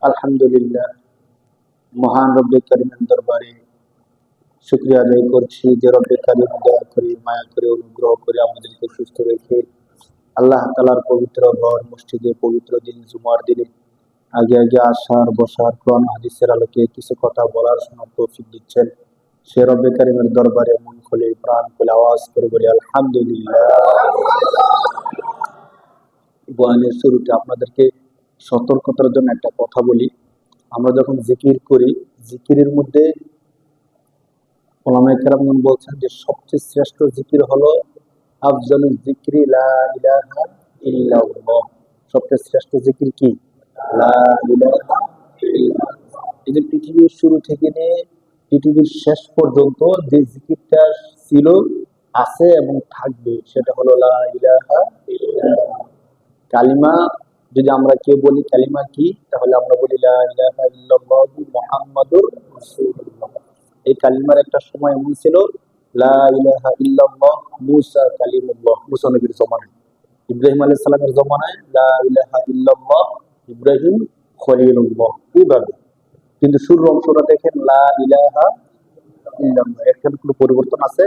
আলহামদুলিল্লাহ, মহান রব্বে কারিমের দরবারে শুকরিয়া আদায় করছি যে রব্বে কারিম দয়া করে মায়া করে অনুগ্রহ করে আমাদেরকে সুস্থ রেখে আল্লাহ তাআলার পবিত্র ঘর মসজিদে পবিত্র দিন জুমার দিনে আগে আগে আসার বসার কোরআন হাদিসের আলোকে কিছু কথা বলার শোনার তৌফিক দিচ্ছেন। সে রব্বে কারিমের দরবারে মন খুলে প্রাণ খুলে আওয়াজ করে বলি আলহামদুলিল্লাহ। বয়ানের শুরুতে আপনাদেরকে সতর্কতার জন্য একটা কথা বলি। আমরা যখন জিকির করি, জিকিরের মধ্যে ওলামায়ে কেরামগণ বলছেন যে সবচেয়ে শ্রেষ্ঠ জিকির হলো আফজালুল যিকরি লা ইলাহা ইল্লাল্লাহ। সবচেয়ে শ্রেষ্ঠ জিকির কি? লা ইলাহা ইল্লাল্লাহ। এই যে পৃথিবীর শুরু থেকে নিয়ে পৃথিবীর শেষ পর্যন্ত যে জিকিরটা ছিল, আছে এবং থাকবে সেটা হলো লা ইলাহা ইল্লাল্লাহ। কালিমা যদি আমরা কেউ বলি কালিমা কি, তাহলে আমরা বলি লা ইলাহা ইল্লাল্লাহু মুহাম্মাদুর রাসূলুল্লাহ। এই কালিমার একটা সময় এমন ছিল, লা ইলাহা ইল্লাল্লাহ মুসা কালিমুল্লাহ, মুসা নবীর জমানায়, ইব্রাহিম আলাইহিস সালামের জমানায় লা ইলাহা ইল্লাল্লাহ ইব্রাহিম খলিলুল্লাহ, এইভাবে। কিন্তু শুরুর অংশটা দেখেন লা ইলাহা ইল্লাল্লাহ, এখানে কোনো পরিবর্তন আছে?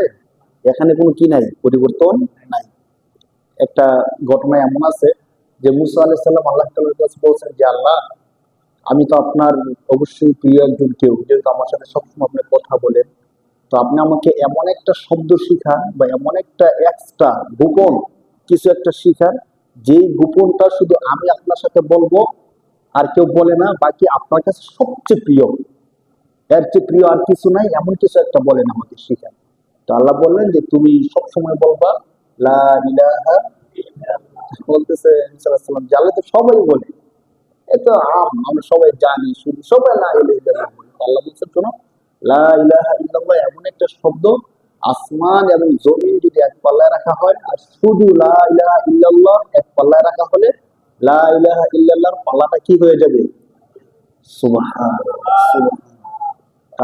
এখানে কোনো কি নাই? পরিবর্তন নাই। একটা ঘটনা এমন আছে যে মুসা আলাইহিস সালাম আল্লাহ তাআলার কাছে বলছেন যে আল্লাহ, আমি তো আপনার অবশ্যই প্রিয় একজন কেউ, যেহেতু আমার সাথে সবসময় আপনি কথা বলেন, তো আপনি আমাকে এমন একটা শব্দ শিখান বা এমন একটা এক্সট্রা গোপন কিছু একটা শিখান, যেই গোপনটা শুধু আমি আপনার সাথে বলবো, আর কেউ বলে না, বাকি আপনার কাছে সবচেয়ে প্রিয়, এর চেয়ে প্রিয় আর কিছু নাই, এমন কিছু একটা বলেন আমাকে শিখান। তো আল্লাহ বললেন যে তুমি সব সময় বলবা লা ইলাহা ইল্লাল্লাহ। বলতেছে মুসা আলাইহিস সালাম, জানলে তো সবাই বলে, এ তো আমরা সবাই জানি, শুধু সবাই লা ইলাহা ইল্লাল্লাহ বলে। আল্লাহ বলছেন শোনো, লা ইলাহা ইল্লাল্লাহ এমন একটা শব্দ, আসমান এবং জমিন যদি এক পাল্লায় রাখা হয়, আর শুধু লা ইলাহা ইল্লাল্লাহ এক পাল্লায় রাখা হলে লা ইলাহা ইল্লাল্লাহর পাল্লাটা কি হয়ে যাবে? সুবহানাল্লাহ, সুবহানাল্লাহ।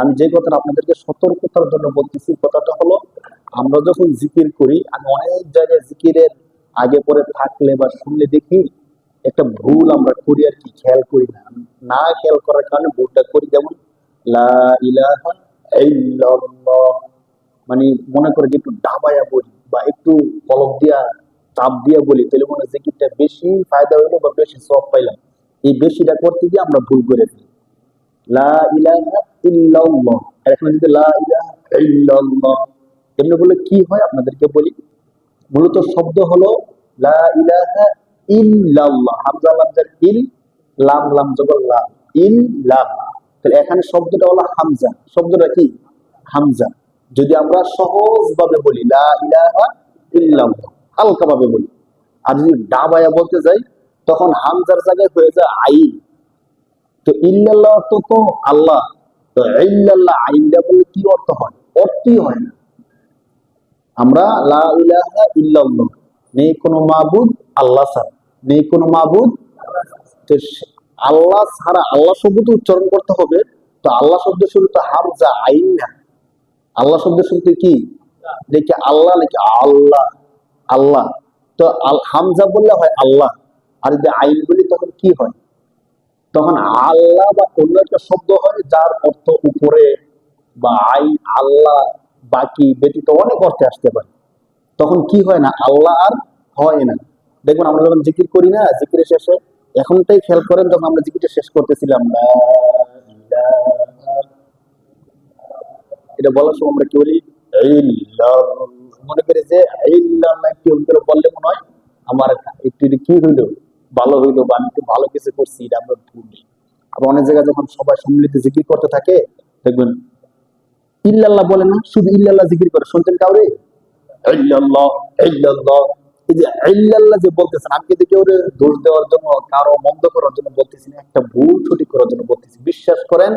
আমি যে কথাটা আপনাদেরকে সতর্কতার জন্য বলতেছি, কথাটা হলো আমরা যখন জিকির করি, আমি অনেক জায়গায় জিকিরের আগে পরে থাকলে বা শুনলে দেখি একটা ভুল আমরা করি আর কি, খেয়াল করি না। না খেয়াল করার কারণে ভুলটা করি। যেমন লা ইলাহা ইল্লাল্লাহ, মানে মনে করে যে একটু ডাবায়া বলি বা একটু কলম দিয়া চাপ দিয়া বলি, তাহলে মনে হয় জিকিরটা বেশি ফায়দা হইলো বা বেশি সওয়াব পাইলাম। এই বেশিটা করতে গিয়ে আমরা ভুল করে ফেলি। লা ইলাহা ইল্লাল্লাহ, আর এখানে যদি লা ইলাহা ইল্লাল্লাহ এমনি বলে কি হয় আপনাদেরকে বলি। মূলত শব্দ হলো লা ইলাহা ইল্লাল্লাহ, হামজা লামজার ইল, লাম লাম জবর লা, ইল্লাহ। তাহলে এখানে শব্দটা হলো হামজা, শব্দটা কি? হামজা। যদি আমরা সহজ ভাবে বলি লা ইলাহা ইল্লাল্লাহ, হালকা ভাবে বলি, আর যদি ডাবায়া বলতে যাই, তখন হামজার জায়গায় হয়ে যায় আইন। তো ইল্লাল্লাহ অর্থ তো আল্লাহ, তো ইল্লাল্লাহ আইনটা বলে কি অর্থ হয়? অর্থই হয় না। আমরা লা ইলাহা ইল্লাল্লাহ, নেই কোনো মাবুদ আল্লাহ ছাড়া, নেই কোনো মাবুদ। তো আল্লাহ ছাড়া, আল্লাহ শব্দটা উচ্চারণ করতে হবে, তো আল্লাহ শব্দ শুরু তো হামজা আইন না। আল্লাহ শব্দ শুরুতে কি? দেখি আল্লাহ, নাকি আল্লাহ, আল্লাহ। তো হামজা বললে হয় আল্লাহ, আর যদি আইন বলি তখন কি হয়? তখন আল্লাহ বা অন্য একটা শব্দ হয় যার অর্থ উপরে, বা আইন আল্লাহ বাকি ব্যতীত অনেক অর্থে আসতে পারে। তখন কি হয় না? আল্লাহ আর হয় না। দেখুন আমরা যখন জিকির করি না, জিকিরের শেষে এখনটাই খেয়াল করেন, যখন আমরা জিকিরটা শেষ করতেছিলাম লা ইলাহা, এটা বলার সময় আমরা কি বলি? ইল্লাল্লাহ। মনে করে যে ইল্লাল্লাহ কি করে বললে মনে হয় আমার একটু কি হইলো, ভালো হইলো, বা আমি একটু ভালো কিছু করছি, এটা আমরা ভুলি। আবার অনেক জায়গায় যখন সবাই সম্মিলিত জিকির করতে থাকে, দেখবেন ইল্লাল্লাহ বলে না, শুধু ইল্লাল্লাহ জিকির করে, শুনতেন কাউরে? ইল্লাল্লাহ, ইল্লাল্লাহ। এই যে ইল্লাল্লাহ যে বলতেছেন, আমি কিন্তু কেউ দোষ দেওয়ার জন্য, কারো মন্দ করার জন্য বলতেছি না, একটা ভুল সঠিক করার জন্য বলতেছি। বিশ্বাস করেন,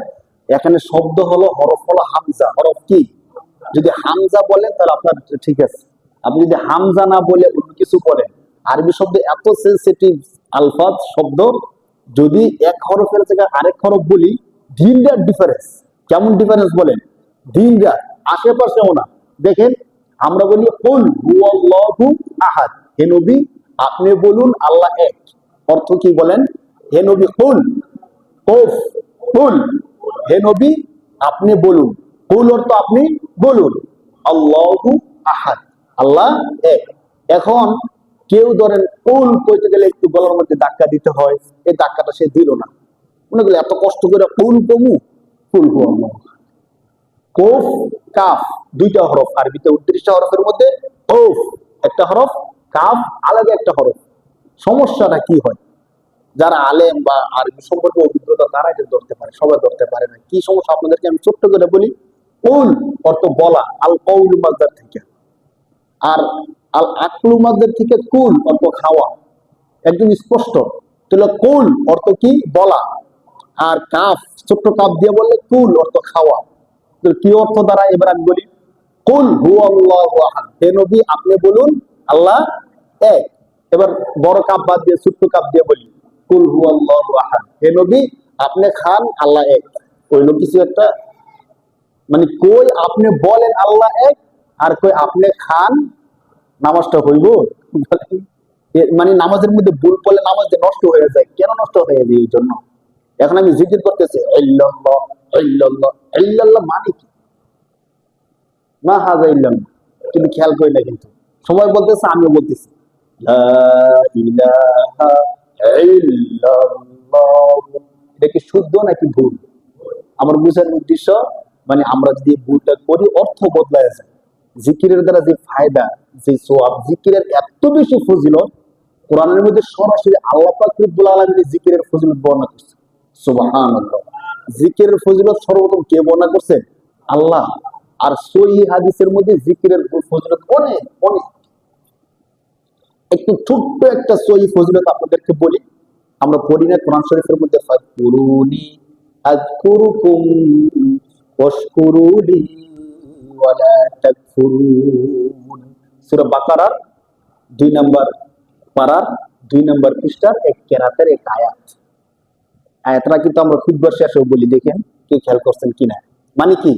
এখানে শব্দ হলো, হরফ হলো হামজা। হরফ কি? যদি হামজা বলেন তাহলে আপনার ঠিক আছে। আপনি যদি হামজা না বলে অন্য কিছু করেন, আরবি শব্দ এত সেন্সিটিভ আলফাজ শব্দ, যদি এক হরফের জায়গায় আরেক হরফ বলি, দিন রাত ডিফারেন্স। কেমন ডিফারেন্স বলেন? দিন রাত, আশেপাশেও না। দেখেন আমরা বলি কুল হুয়াল্লাহু আহাদ, হে নবী আপনি বলুন আল্লাহ এক। অর্থ কি বলেন? হে নবী কুল, কফ কুল, হে নবী আপনি বলুন। কুল অর্থ আপনি বলুন। আল্লাহু আহাদ, আল্লাহ এক। এখন কেউ ধরেন কুল কইতে গেলে একটু গলার মধ্যে ধাক্কা দিতে হয়, এই ধাক্কাটা সে দিল না। মনে করলে এত কষ্ট করে কুল কমু, কুল হু আল্লাহ। কফ কাফ দুইটা হরফ, আরবিতে 29টা হরফের মধ্যে কফ একটা হরফ, কাফ আলাদা একটা হরফ। সমস্যাটা কি হয়, যারা আলেম বা আরবি সম্পর্কে অভিজ্ঞতা তারা এটা ধরতে পারে, সবাই ধরতে পারে না। কি সমস্যা আপনাদেরকে আমি ছোট্ট করে বলি। কুল অর্থ বলা, আল কৌল মাসদার থেকে, আর আল আকলু মাসদার থেকে কুল অর্থ খাওয়া, একদম স্পষ্ট। তাহলে কুল অর্থ কি, বলা। আর কাফ ছোট্ট কাফ দিয়ে বললে কুল অর্থ খাওয়া। কি অর্থ দ্বারা, এবার আমি বলি। কুল হু আল্লাহু আহাদ, হে নবী আপনি বলুন আল্লাহ এক। এবার বড় কাপ বাদ দিয়ে ছোট্ট কাপ দিয়ে বলি, কুল হু আল্লাহু আহাদ, হে নবী আপনি খান আল্লাহ এক। কইল কিছু একটা, মানে কই আপনি বলেন আল্লাহ এক, আর কই আপনি খান, নামাজটা হইব? মানে নামাজের মধ্যে ভুল পড়লে নামাজ যে নষ্ট হয়ে যায়, কেন নষ্ট হয়ে যায়? এই জন্য এখন আমি জিকির করতেছি ইল্লাল্লাহ ইল্লাল্লাহ ইল্লাল্লাহ, মানে কি না হাজা ইল্লাল্লাহ, কিন্তু খেয়াল করি না। কিন্তু সবাই বলতেছে, আমিও বলতেছি লা ইলাহা ইল্লাল্লাহ। এটা কি শুদ্ধ নাকি ভুল? আমার বুঝার উদ্দেশ্য, মানে আমরা যদি ভুলটা করি অর্থ বদলায় যায়। জিকিরের দ্বারা যে ফায়দা, যে সোয়াব, জিকিরের এত বেশি ফজিলত, কোরআনের মধ্যে সরাসরি আল্লাহ পাক রব্বুল আলামিন জিকিরের ফজিলত বর্ণনা করছে। সুবহানাল্লাহ। জিকিরের ফজিলত সর্বপ্রথম কে বর্ণনা করছে? আল্লাহ। আর সহিহ হাদিসের মধ্যে জিকিরের ফজিলত অনেক অনেক। একটু ছোট্ট একটা সহিহ ফজিলত আপনাদেরকে বলি, আমরা পড়ি না কোরআন শরীফের মধ্যে, ফাকুরুনি আযকুরুকুম ওয়াশকুরুলি ওয়ালা তাকফুরুন। সূরা বাকারার 2 নম্বর পারার 2 নম্বর পৃষ্ঠার এক কেরাতের এক আয়াত। আয়াতটা কিন্তু আমরা খুতবার শেষেও বলি, দেখেন কি খেয়াল করছেন কিনা। মানে কি,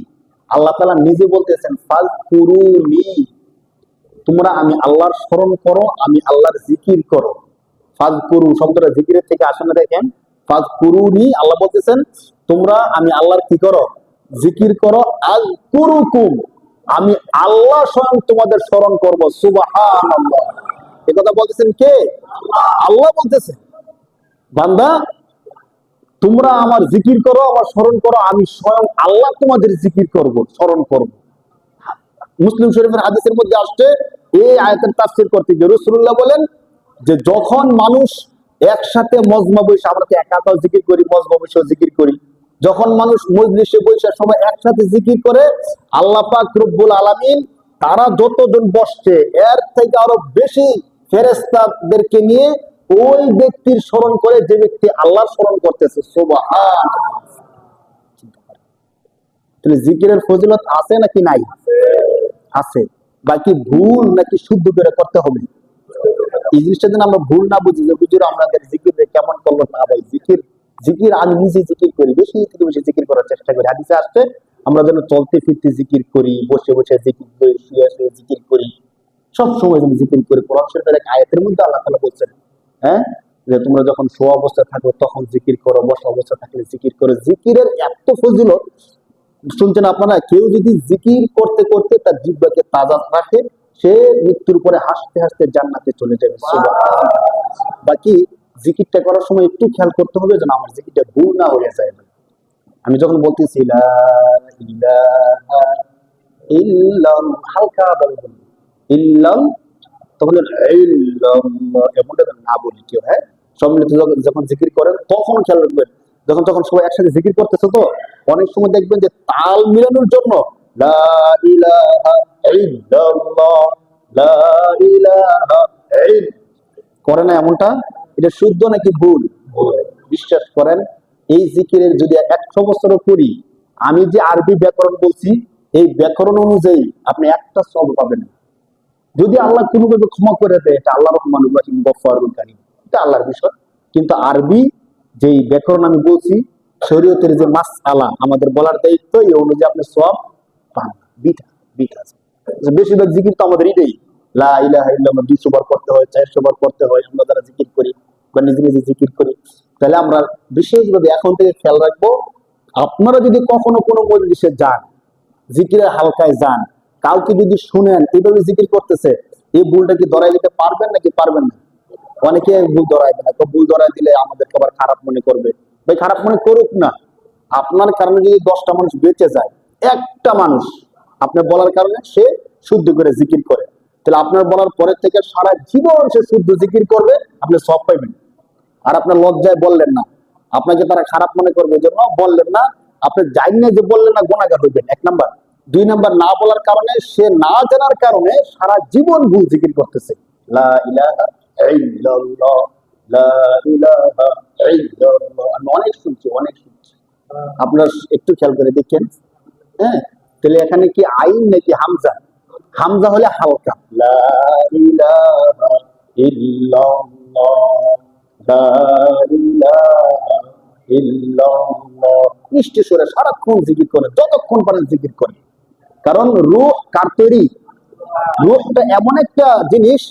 আল্লাহ তাআলা নিজে বলতেছেন ফাযকুরুনি, তোমরা আমি আল্লাহর স্মরণ করো, আমি আল্লাহর জিকির করো। ফাযকুরু শব্দটা জিকিরের থেকে আসে না, দেখেন ফাযকুরুনি, আল্লাহ বলতেছেন তোমরা আমি আল্লাহর কি করো, জিকির করো। আযকুরুকুম, আমি আল্লাহ স্বয়ং তোমাদের স্মরণ করব। সুবহানাল্লাহ। এই কথা বলতেছেন কে? আল্লাহ বলতেছেন, বান্দা তোমরা আমার জিকির করো, আমার স্মরণ করো, আমি স্বয়ং আল্লাহ তোমাদের জিকির করব, স্মরণ করব। মুসলিম শরীফের হাদিসের মধ্যে আসছে, এই আয়াতের তাফসীর করতে গিয়ে রাসূলুল্লাহ বলেন যে যখন মানুষ একসাথে মজমা বসে, আমরা তো একা একাও জিকির করি, মজমা বসে জিকির করি, যখন মানুষ মজলিসে বসে সবাই একসাথে জিকির করে, আল্লাহ পাক রব্বুল আলামিন তারা যতজন বসছে এর থেকে আরো বেশি ফেরেশতাদেরকে নিয়ে ওই ব্যক্তির স্মরণ করে, যে ব্যক্তি আল্লাহর স্মরণ করতেছে। সুবহানাল্লাহ। তাহলে জিকিরের ফজিলত আছে নাকি নাই? আছে। বাকি ভুল নাকি শুদ্ধ করে করতে হবে। এই জিনিসটা যেন আমরা ভুল না বুঝি, যে বুঝি আমাদের জিকির কেমন করলো না। ভাই জিকির, জিকির আমি নিজে জিকির করি, বেশি থেকে বেশি জিকির করার চেষ্টা করি। হাদিসে আসছে আমরা যেন চলতে ফিরতে জিকির করি, বসে বসে জিকির করি, শুয়ে শুয়ে জিকির করি, সব সময় যেন জিকির করি। কোরআন শরীফের এক আয়াতের মধ্যে আল্লাহ তাআলা বলছেন, হ্যাঁ, যে তোমরা যখন শোয়া অবস্থায় থাকো তখন জিকির করো, বসা অবস্থা থাকলে জিকির করো। জিকিরের এত ফজিলত শুনছেন আপনারা। কেউ যদি জিকির করতে করতে তার জিহ্বাকে তাজা রাখে, সে মৃত্যুর পরে হাসতে হাসতে জান্নাতে চলে যাবে। সুবহানাল্লাহ। বাকি জিকিরটা করার সময় একটু খেয়াল করতে হবে যেন আমার জিকিরটা ভুল না হয়ে যায়। আমি যখন বলতেছি লা ইলাহা ইল্লাল্লাহ, হালকা ভাবে বলবো ইল্লাল, তখন ইল্লাল্লাহ এমনটা যেন না বলি কেউ। হ্যাঁ, সম্মিলিত যখন জিকির করেন তখন খেয়াল রাখবেন। যখন তখন সবাই একসাথে জিকির করতেছে, তো অনেক সময় দেখবেন যে তাল মিলানোর জন্য লা ইলাহা ইল্লাল্লাহ লা ইলাহা ইল করে না, এমনটা। এটা শুদ্ধ নাকি ভুল? বিশ্বাস করেন, এই জিকিরের যদি 100 বছরও করি, আমি যে আরবি ব্যাকরণ বলছি এই ব্যাকরণ অনুযায়ী আপনি একটা সওয়াব পাবেন না। যদি আল্লাহ কোনোভাবে ক্ষমা করে দেয়, এটা আল্লাহ রহমানুর রহিম গফফারুল কারীম, এটা আল্লাহর বিষয়। কিন্তু আরবি যেই ব্যাকরণ আমি বলছি, শরীয়তের যে মাসআলা আমাদের বলার দায়িত্ব, এই অনুযায়ী আপনি সওয়াব পান। বিটা বিটা আছে। বেশিরভাগ জিকির তো আমাদের এটাই, লা ইলাহা ইল্লাল্লাহ 200 বার করতে হয়, 400 বার করতে হয়। আমরা যারা জিকির করি বা নিজে নিজে জিকির করি, তাহলে আমরা বিশেষভাবে এখন থেকে খেয়াল রাখবো, আপনারা যদি কখনো কোনো মজলিসে যান, জিকিরের হালকায় যান, কাউকে যদি শুনেন এইভাবে জিকির করতেছে, এই ভুলটা কি ধরাই দিতে পারবেন নাকি পারবেন না? অনেকে ভুল ধরাই দেয় না, তো ভুল ধরাই দিলে আমাদেরকে আবার খারাপ মনে করবে। ভাই খারাপ মনে করুক না, আপনার কারণে যদি 10টা মানুষ বেঁচে যায়, একটা মানুষ আপনার বলার কারণে সে শুদ্ধ করে জিকির করে, তাহলে আপনার বলার পরের থেকে সারা জীবন সে শুদ্ধ জিকির করবে, আপনি সব পাইবেন। আর আপনার লজ্জায় বললেন না, আপনাকে তারা খারাপ মনে করবে, এই জন্য বললেন না। আপনি জানেন না যে বললেন না, গুনাহগার হইবেন, 1 নাম্বার। 2 নাম্বার, না বলার কারণে, সে না জানার কারণে সারা জীবন ভুল জিকির করতেছে। লা ইলাহা ইল্লাল্লাহ, লা ইলাহা ইল্লাল্লাহ। আমি অনেক শুনছি, অনেক শুনছি। আপনার একটু খেয়াল করে দেখেন। হ্যাঁ, তাহলে এখানে কি আইন নাকি হামজা? হামজা হলে হালকা, লা ইলাহা ইল্লাল্লাহ, লা ইলাহা ইল্লাল্লাহ। মিষ্টি সুরে সারাক্ষণ জিকির করে, যতক্ষণ পারেন জিকির করে। কারণ রূহ কার তৈরি? রূহটা এমন একটা জিনিস,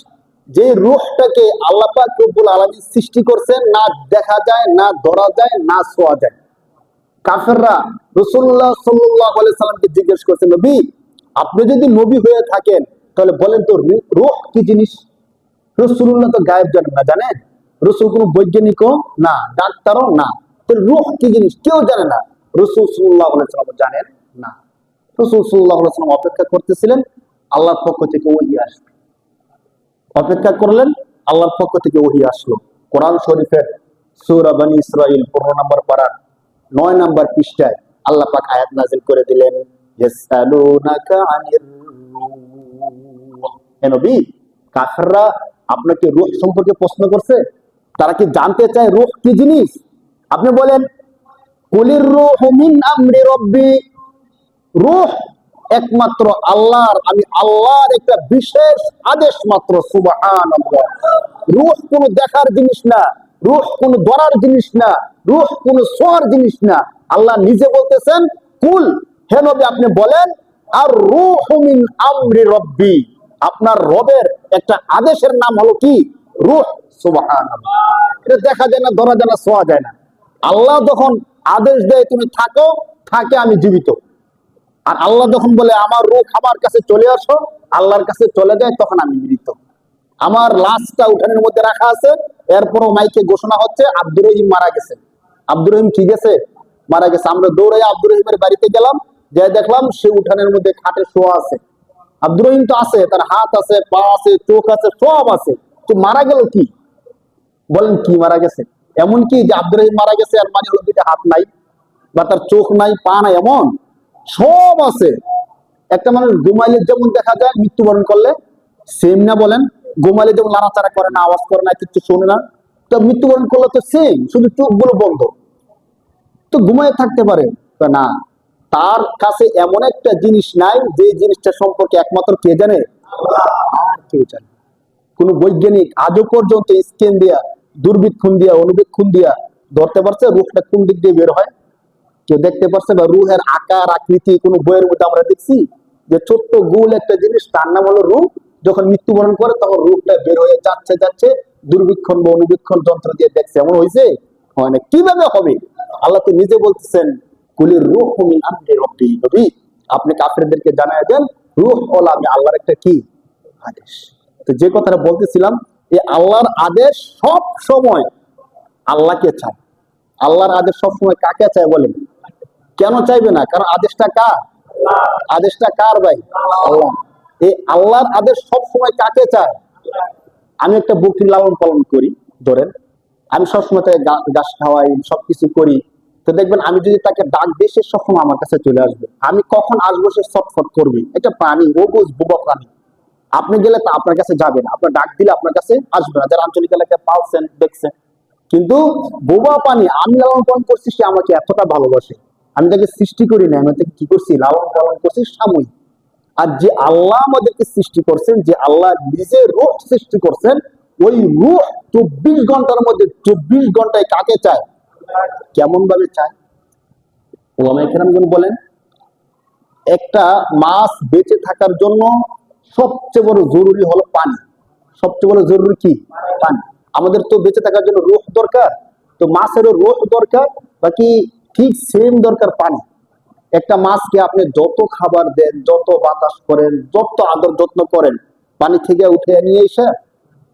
যে রূহটাকে আল্লাহ পাক রব্বুল আলামিন সৃষ্টি করছেন, না দেখা যায়, না ধরা যায়, না ছোঁয়া যায়। কাফেররা রাসূলুল্লাহ সাল্লাল্লাহু আলাইহি সাল্লামকে জিজ্ঞেস করছে, নবী আপনি যদি নবী হয়ে থাকেন তাহলে বলেন তো রূহ কি জিনিস? রাসূলুল্লাহ তো গায়েব জানেন না, জানেন? রাসূল কোনো বৈজ্ঞানিকও না, ডাক্তারও না, তো রূহ কি জিনিস কেউ জানে না। রাসূল সাল্লাল্লাহু আলাইহি সাল্লাম জানেন না। রাসূল সাল্লাল্লাহু আলাইহি সাল্লাম অপেক্ষা করতেছিলেন আল্লাহর পক্ষ থেকে ওহী আসবে। অপেক্ষা করলেন, আল্লাহর পক্ষ থেকে ওহী আসলো। কোরআন শরীফের সূরা বনী ইসরাঈল 15 নম্বর পারা 9 নম্বর পৃষ্ঠায় আল্লাহ পাক আয়াত নাযিল করে দিলেন, ইয়াসআলুনাকা আনির রূহ। হে নবী, কাফেররা আপনাকে রূহ সম্পর্কে প্রশ্ন করছে, তারা কি জানতে চায় রূহ কি জিনিস? আপনি বলেন, কুলির রূহু মিন আমরি রাব্বি। রূহ একমাত্র আল্লাহর, আমি আল্লাহর একটা বিশেষ আদেশ মাত্র। সুবহানাল্লাহ। রূহ কোনো দেখার জিনিস না, রূহ কোনো ধরার জিনিস না, রূহ কোনো ছোঁয়ার জিনিস না। আল্লাহ নিজে বলতেছেন, কুল, হে নবী আপনি বলেন, আর রূহু মিন আমরি রাব্বি, আপনার রবের একটা আদেশের নাম হলো কি? রূহ। সুবহানাল্লাহ। এটা দেখা যায় না, ধরা যায় না, ছোঁয়া যায় না। আল্লাহ যখন আদেশ দেয় তুমি থাকো, থাকে আমি জীবিত। আর আল্লাহ যখন বলে আমার রূহ আমার কাছে চলে আসো, আল্লাহর কাছে চলে যায়, তখন আমি মৃত। আমার লাশটা উঠানের মধ্যে রাখা আছে, এরপরও মাইকে ঘোষণা হচ্ছে আব্দুর রহিম মারা গেছে। আব্দুর রহিম কি গেছে? মারা গেছে। আমরা দৌড়ে আব্দুর রহিমের বাড়িতে গেলাম, যে দেখলাম সে উঠানের মধ্যে খাটে শোয়া আছে। আব্দুর রহিম তো আছে, তার হাত আছে, পা আছে, চোখ আছে, সব আছে, তো মারা গেল কি? বলেন কি মারা গেছে? এমন কি যে আব্দুর রহিম মারা গেছে আর মানে হলো 2টা হাত নাই, বা তার চোখ নাই, পা নাই? এমন সব আছে। একটা মানুষ ঘুমাইলে যেমন দেখা যায়, মৃত্যুবরণ করলে সেম না? বলেন, ঘুমাইলে যেমন নাড়াচাড়া করে না, আওয়াজ করে না, কিছু শোনে না, তো মৃত্যুবরণ করলে তো সেম, শুধু চোখগুলো বন্ধ, তো ঘুমায় থাকতে পারে। তো না, তার কাছে এমন একটা জিনিস নাই যে জিনিসটা সম্পর্কে একমাত্র কে জানে? আর কেউ জানে। কোন বৈজ্ঞানিক আজও পর্যন্ত স্ক্যান দিয়া, দূরবীক্ষণ দিয়া, অনুবীক্ষণ দিয়া ধরতে পারছে রূহটা কোন দিক দিয়ে বের হয়? কেউ দেখতে পারছে? বা রুহের আকার আকৃতি কোন বইয়ের মধ্যে আমরা দেখছি যে ছোট্ট গোল একটা জিনিস, তার নাম হলো রূহ, যখন মৃত্যুবরণ করে তখন রূহটা বের হয়ে যাচ্ছে যাচ্ছে, দূরবীক্ষণ বা অনুবীক্ষণ যন্ত্র দিয়ে দেখছে? এমন হয়েছে? হয় না। কিভাবে হবে? আল্লাহ তো নিজে বলতেছেন, কুলির রূহু মিন আমরি রাব্বি। নবী আপনি কাফেরদেরকে জানায় দেন, রূহ হলো আমি আল্লাহর একটা কি? আদেশ। তো যে কথাটা বলতেছিলাম, এই আল্লাহর আদেশ সব সময় আল্লাহকে চায়। আল্লাহর আদেশ সবসময় কাকে চায় বলেন? কেন চাইবে না? কারণ আদেশটা কার? আদেশটা কার ভাই? আল্লাহ। এই আল্লাহর আদেশ সবসময় কাকে চায়? আমি একটা বকরি লালন পালন করি, ধরেন আমি সবসময় তাকে ঘাস খাওয়াই, সবকিছু করি, তো দেখবেন আমি যদি তাকে ডাক দিই, সে সবসময় আমার কাছে চলে আসবে। আমি কখন আসবো সে ছটফট করবে। এটা প্রাণী, ও বোবা প্রাণী। আপনি গেলে তা আপনার কাছে যাবে না, আপনার ডাক দিলে আপনার কাছে আসবে না, যারা আঞ্চলিক এলাকায় পালছেন দেখছেন। কিন্তু বোবা পানি আমি লালন পালন করছি, সে আমাকে এতটা ভালোবাসে, আমি তাকে সৃষ্টি করি না, আমি তাকে কি করছি? লালন পালন করছি সাময়িক। আর যে আল্লাহ আমাদেরকে সৃষ্টি করছেন, যে আল্লাহ নিজে রূহ সৃষ্টি করছেন, ওই রূহ 24 ঘন্টার মধ্যে 24 ঘন্টায় কাকে চায়? কেমন ভাবে চায়? ওলামায়ে কেরামগণ বলেন, একটা মাছ বেঁচে থাকার জন্য সবচেয়ে বড় জরুরি হলো পানি। সবচেয়ে বড় জরুরি কি? পানি। আমাদের তো বেঁচে থাকার জন্য রূহ দরকার, তো মাছেরও রোহ দরকার, বাকি ঠিক সেম দরকার পানি। একটা মাছকে আপনি যত খাবার দেন, যত বাতাস করেন, যত আদর যত্ন করেন, পানি থেকে উঠে নিয়ে এসে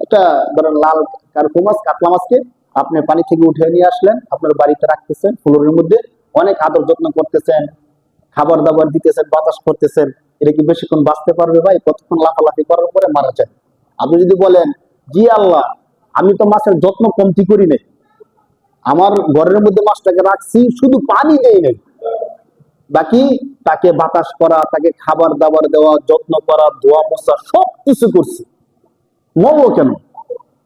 একটা ধরেন লাল কার্পো মাছ, কাতলা মাছকে আপনি পানি থেকে উঠে নিয়ে আসলেন, আপনার বাড়িতে রাখতেছেন ফ্লোরের মধ্যে, অনেক আদর যত্ন করতেছেন, খাবার দাবার দিতেছেন, বাতাস করতেছেন, এটা কি বেশিক্ষণ বাঁচতে পারবে ভাই? কতক্ষণ লাফালাফি করার পরে মারা যায়। আপনি যদি বলেন জি আল্লাহ, আমি তো মাছের যত্ন কমতি করি নাই, আমার ঘরের মধ্যে মাছটাকে রাখছি, শুধু পানি দেই নাই, বাকি তাকে বাতাস করা, তাকে খাবার দাবার দেওয়া, যত্ন করা, ধোয়া মোছা সব কিছু করছি, মরলো কেন?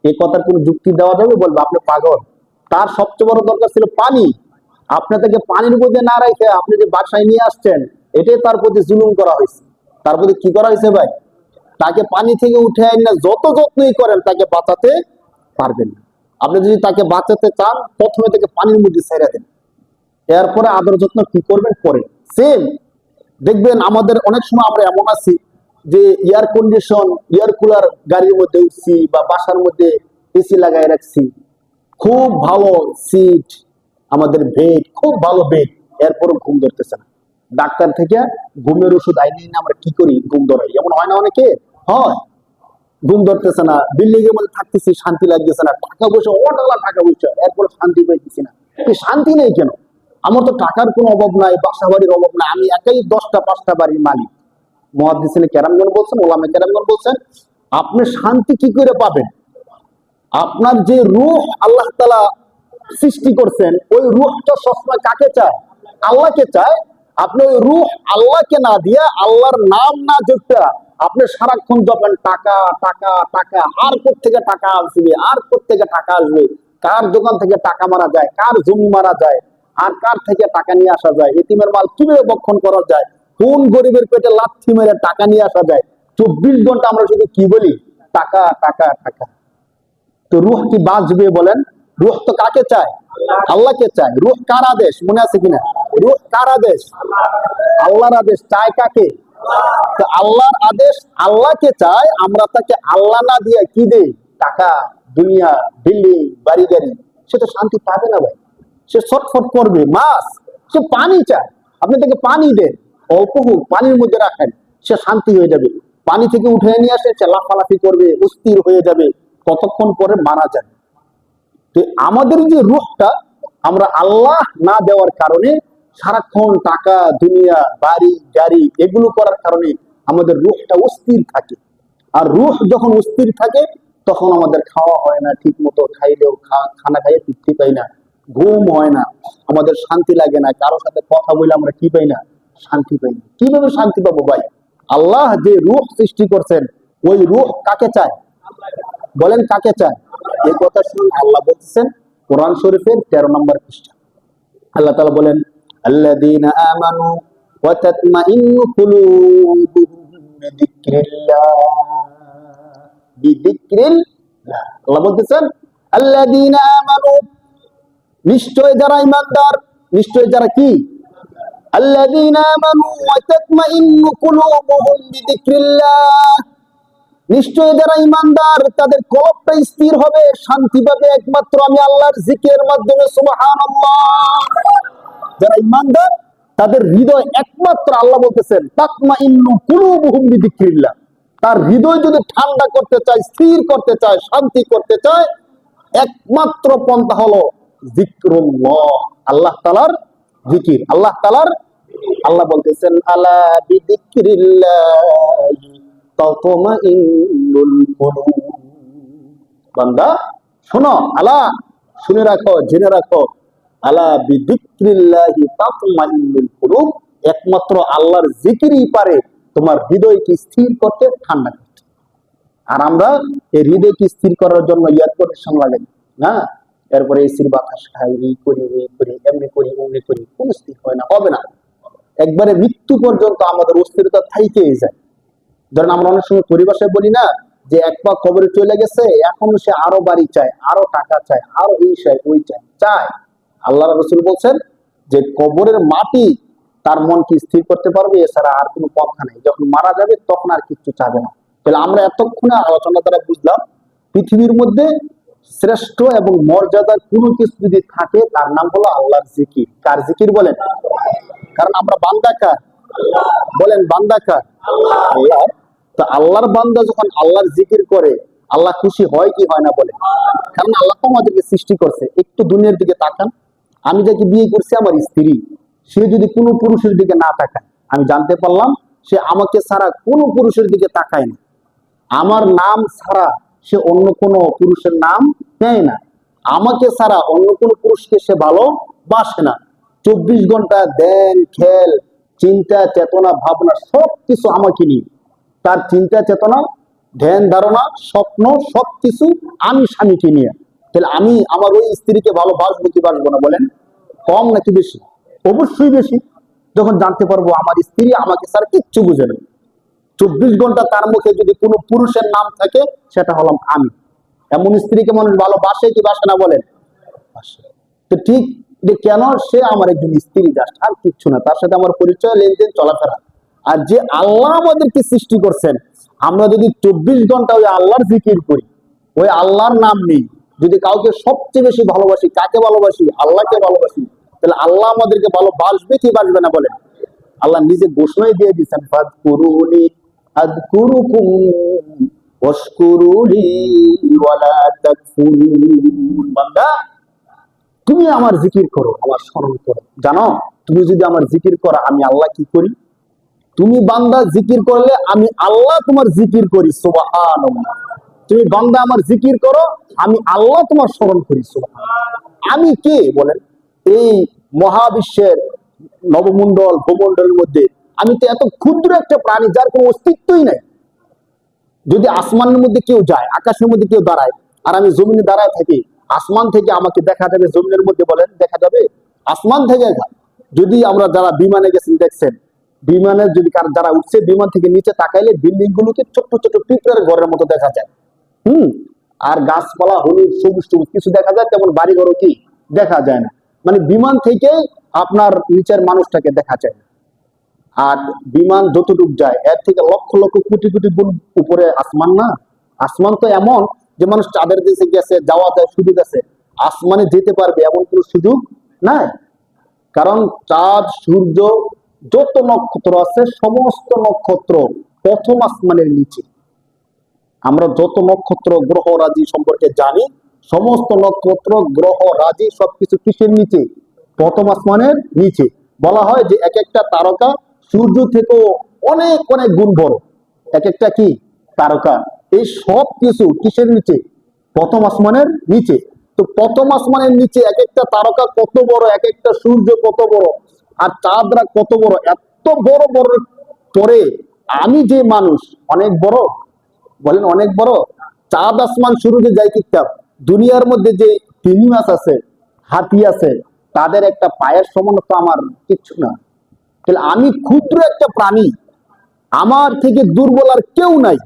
এই কথার কোন যুক্তি দেওয়া যাবে? বলবো আপনি পাগল। তার সবচেয়ে বড় দরকার ছিল পানি। আপনি তাকে পানির মধ্যে না রেখে আপনি যে বাসায় নিয়ে আসছেন, এটাই তার প্রতি জুলুম করা হয়েছে। তার প্রতি কি করা হয়েছে ভাই? তাকে পানি থেকে উঠে আইন না যত যত্নই করেন, তাকে বাঁচাতে পারবেন না। আপনি যদি তাকে বাঁচাতে চান, প্রথমে তাকে পানির মধ্যে ছেড়ে দেন, এরপরে আদর যত্ন কি করবেন পরে। সেম দেখবেন আমাদের অনেক সময় আমরা এমন আছি যে এয়ার কন্ডিশন, এয়ার কুলার গাড়ির মধ্যে উঠছি বা বাসার মধ্যে এসি লাগাই রাখছি, খুব ভালো সিট, আমাদের বেড, খুব ভালো বেড, এরপরও ঘুম ধরতেছে না। ডাক্তার থেকে ঘুমের ওষুধ আইনি না আমরা কি করি? ঘুম ধরাই। এমন হয় না অনেকে? হয়। ঘুম ধরতেছে না, বিল্ডিং এর মধ্যে থাকতেছি, শান্তি লাগতেছে না, টাকা পয়সা অটালা টাকা পয়সা, এরপর শান্তি পাইতেছি না। শান্তি নেই কেন? আমার তো টাকার কোনো অভাব নাই, বাসা বাড়ির অভাব নাই, আমি একাই 10টা 5টা বাড়ির মালিক। মুহাদ্দিসিনে কেরামগণ বলছেন, ওলামা কেরামগণ বলছেন, আপনি শান্তি কি করে পাবেন? আপনার যে রূহ আল্লাহ তাআলা সৃষ্টি করছেন, ওই রূহটা সবসময় কাকে চায়? আল্লাহকে চায়। আপনি ওই রূহ আল্লাহকে না দিয়ে, আল্লাহর নাম না জপটা আপনি সারাক্ষণ জপেন টাকা টাকা টাকা, আর কোত্থেকে টাকা আসবে, আর কোত্থেকে টাকা আসবে, কার দোকান থেকে টাকা মারা যায়, কার জমি মারা যায়, আর কার থেকে টাকা নিয়ে আসা যায়, এতিমের মাল কিভাবে বক্ষণ করা যায়, কোন গরিবের পেটে লাথি মেরে টাকা নিয়ে আসা যায়, 24 ঘন্টা আমরা শুধু কি বলি? টাকা টাকা টাকা। তো রুহ কি বাঁচবে বলেন? রুহ তো কাকে চায়? আল্লাহকে চায়। রুহ কার আদেশ? মনে আছে কিনা? রুহ কার আদেশ? আল্লাহর আদেশ। চায় কাকে? তো আল্লাহর আদেশ আল্লাহকে চায়, আমরা তাকে আল্লাহ না দিয়ে কি দেই? টাকা, দুনিয়া, বিল্ডিং, বাড়ি গাড়ি। সে তো শান্তি পাবে না ভাই, সে ছটফট করবে। মাছ, সে পানি চায়, আপনি তাকে পানি দেন, অল্প হোক পানির মধ্যে রাখেন, সে শান্তি হয়ে যাবে। পানি থেকে উঠে নিয়ে আসে, সে লাফালাফি করবে, অস্থির হয়ে যাবে, কতক্ষণ পরে মারা যায়। তো আমাদের যে রূহটা, আমরা আল্লাহ না দেওয়ার কারণে, সারাক্ষণ টাকা, দুনিয়া, বাড়ি গাড়ি এগুলো করার কারণে আমাদের রূহটা অস্থির থাকে। আর রূহ যখন অস্থির থাকে, তখন আমাদের খাওয়া হয় না ঠিক মতো, খাইলেও খানা খাইয়ে তৃপ্তি পাই না, ঘুম হয় না, আমাদের শান্তি লাগে না, কারোর সাথে কথা বলে আমরা কি পাই না? শান্তি পাই না। কিভাবে শান্তি পাবো ভাই? আল্লাহ যে রূহ সৃষ্টি করছেন, ওই রূহ কাকে চায়? বলেন কাকে চায়? এই কথা শুনে আল্লাহ বলতেছেন কোরআন শরীফের 13 নম্বর পৃষ্ঠা। আল্লাহ তাআলা বলেন, আল্লাযীনা আমানু ওয়া তাতমাইন্নু কুলুবুহুম বিযিকরিল্লাহ। আল্লাহ বলতেছেন আল্লাযীনা আমানু, নিশ্চয় যারা ঈমানদার, নিশ্চয় যারা কি? আল্লাযীনা আমানু ওয়া তাতমাইন্নু কুলুবুহুম বিযিকরিল্লাহ, নিশ্চয় যারা ঈমানদার তাদের কলবটা স্থির হবে, শান্তি পাবে একমাত্র আমি আল্লাহর জিকিরের মাধ্যমে। সুবহানাল্লাহ। যারা ঈমানদার তাদের হৃদয় একমাত্র, আল্লাহ বলতেছেন তাতমাইন্নু কুলুবুহুম বিযিকরিল্লাহ, তার হৃদয় যদি ঠান্ডা করতে চায়, স্থির করতে চায়, শান্তি করতে চায়, একমাত্র পন্থা হলো যিকরুল্লাহ, আল্লাহ তাআলার জিকির। আল্লাহ তাআলার, আল্লাহ বলতেছেন আলা বিযিকরিল্লাহি তাতমাইন্নুল কুলুব। বান্দা শোনো, আলা, শুনে রাখো, জেনে রাখো, আলা বিযিকরিল্লাহি তাতমাইন্নুল কুলুব, একমাত্র আল্লাহর জিকিরই পারে তোমার হৃদয়কে স্থির করতে, ঠান্ডা করতে। আর আমরা এই হৃদয়কে স্থির করার জন্য এয়ার কন্ডিশন লাগাই না, এরপরে এসির বাতাস খাই, এই করি এই করি, এমনি করি অমনি করি, কোন স্থির হয় না, হবে না। একবারে মৃত্যু পর্যন্ত আমাদের অস্থিরতা থাইকেই যায়। ধরেন আমরা অনেক সময় পরিভাষায় বলি না যে এক পা কবরে চলে গেছে, এখন সে আরো বাড়ি চায়, আরো টাকা চায়, আরো এই চায় ওই চায় চায়। আল্লাহ রাসূল বলছেন যে কবরের মাটি তার মনকে স্থির করতে পারবে, এছাড়া আর কোনো পন্থা নেই। যখন মারা যাবে তখন আর কিছু চাবে না। তাহলে আমরা এতক্ষণে আলোচনা দ্বারা বুঝলাম, পৃথিবীর মধ্যে শ্রেষ্ঠ এবং মর্যাদার কোনো কিছু যদি থাকে তার নাম হলো আল্লাহর জিকির। কার জিকির বলেন? কারণ আমরা বান্দা কার? বলেন বান্দা কার? আল্লাহ। তো আল্লাহর বান্দা যখন আল্লাহর জিকির করে আল্লাহ খুশি হয় কি হয় না বলেন? কারণ আল্লাহ তো আমাদেরকে সৃষ্টি করছে। একটু দুনিয়ার দিকে তাকান, আমি যাকে বিয়ে করছি আমার স্ত্রী, সে যদি কোনো পুরুষের দিকে না তাকায়, আমি জানতে পারলাম সে আমাকে ছাড়া কোনো পুরুষের দিকে তাকায় না। আমার নাম ছাড়া সে অন্য কোনো পুরুষের নাম নেয় না। আমাকে ছাড়া অন্য কোনো পুরুষকে সে ভালোবাসে না। 24 ঘন্টা ধ্যান, খেল, চিন্তা, চেতনা, ভাবনা সবকিছু আমাকে নিয়ে। তার চিন্তা, চেতনা, ধ্যান, ধারণা, স্বপ্ন সবকিছু আমি স্বামীকে নিয়ে। তাহলে আমি আমার ওই স্ত্রীকে ভালোবাসবো কি বাসবো না বলেন? কম নাকি বেশি? অবশ্যই বেশি। যখন জানতে পারবো আমার স্ত্রী আমাকে ছাড়া কিচ্ছু বুঝে না, 24 ঘন্টা তার মুখে যদি কোনো পুরুষের নাম থাকে সেটা হলাম আমি। এমন স্ত্রীকে মানুষ ভালোবাসে কি বাসে না বলেন? তো ঠিক যে কেন সে আমার একজন স্ত্রী, জাস্ট আর কিচ্ছু না, তার সাথে আমার পরিচয়, লেনদেন, চলাফেরা। আর যে আল্লাহ আমাদেরকে সৃষ্টি করছেন, আমরা যদি 24 ঘন্টা ওই আল্লাহর জিকির করি, ওই আল্লাহর নাম নেই, যদি কাউকে সবচেয়ে বেশি ভালোবাসি, কাকে ভালোবাসি? আল্লাহকে ভালোবাসি। তাহলে আল্লাহ আমাদেরকে ভালোবাসবে কি বাসবে না বলেন? আল্লাহ নিজে ঘোষণাই দিয়ে দিচ্ছেন, ফাযকুরুনি আযকুরুকুম ওয়াশকুরুলি ওয়ালা তাকফুরুন। বান্দা তুমি আমার জিকির করো, আমার স্মরণ করো। জানো তুমি যদি আমার জিকির করো আমি আল্লাহ কি করি? তুমি বান্দা জিকির করলে আমি আল্লাহ তোমার জিকির করি, সুবহানাল্লাহ। তুমি বান্দা আমার জিকির করো আমি আল্লাহ তোমার স্মরণ করি, সুবহানাল্লাহ। আমি কে বলেন? এই মহাবিশ্বের নবমণ্ডল ভূমণ্ডলের মধ্যে আমি তো এত ক্ষুদ্র একটা প্রাণী যার কোনো অস্তিত্বই নাই। যদি আসমানের মধ্যে কেউ যায়, আকাশের মধ্যে কেউ দাঁড়ায়, আর আমি জমিনে দাঁড়ায় থাকি, আসমান থেকে আমাকে দেখা যাবে জমিনের মধ্যে বলেন? দেখা যাবে? আসমান থেকে যদি আমরা যারা বিমানে গেছেন দেখছেন, বিমানের যদি যারা উঠছে বিমান থেকে নিচে তাকাইলে বিল্ডিং গুলোকে ছোট্ট ছোট্ট পিঁপড়ার ঘরের মতো দেখা যায়। আর গাছপালা হলুদ সবুজ সবুজ কিছু দেখা যায়, তেমন বাড়ি ঘরও কি দেখা যায় না। মানে বিমান থেকে আপনার নিচের মানুষটাকে দেখা যায় না। আর বিমান যতটুক যায় এর থেকে লক্ষ লক্ষ কোটি কোটি গুণ উপরে আসমান না? আসমান তো এমন যে মানুষ চাঁদের দেশে গেছে, যাওয়া যায়, সুযোগ আছে। আসমানে যেতে পারবে এমন কোনো সুযোগ নাই। কারণ চাঁদ, সূর্য, যত নক্ষত্র আছে সমস্ত নক্ষত্র প্রথম আসমানের নিচে। আমরা যত নক্ষত্র গ্রহ রাজি সম্পর্কে জানি, সমস্ত নক্ষত্র গ্রহ রাজি সবকিছু কিসের নিচে? প্রথম আসমানের নিচে। বলা হয় যে এক একটা তারকা সূর্য থেকেও অনেক অনেক গুণ বড়। এক একটা কি তারকা, এই সব কিছু কিসের নিচে? প্রথম আসমানের নিচে। তো প্রথম আসমানের নিচে এক একটা তারকা কত বড়, এক একটা সূর্য কত বড়, আর চাঁদরা কত বড়, এত বড় বড় পরে আমি যে মানুষ অনেক বড়, বলেন অনেক বড়। চাঁদ আসমান শুরুতে যাই কিতাব, দুনিয়ার মধ্যে যে তিমি মাছ আছে, হাতি আছে, তাদের একটা পায়ের সমান তো আমার কিচ্ছু না। তাহলে আমি ক্ষুদ্র একটা প্রাণী, আমার থেকে দুর্বল আর কেউ নাই।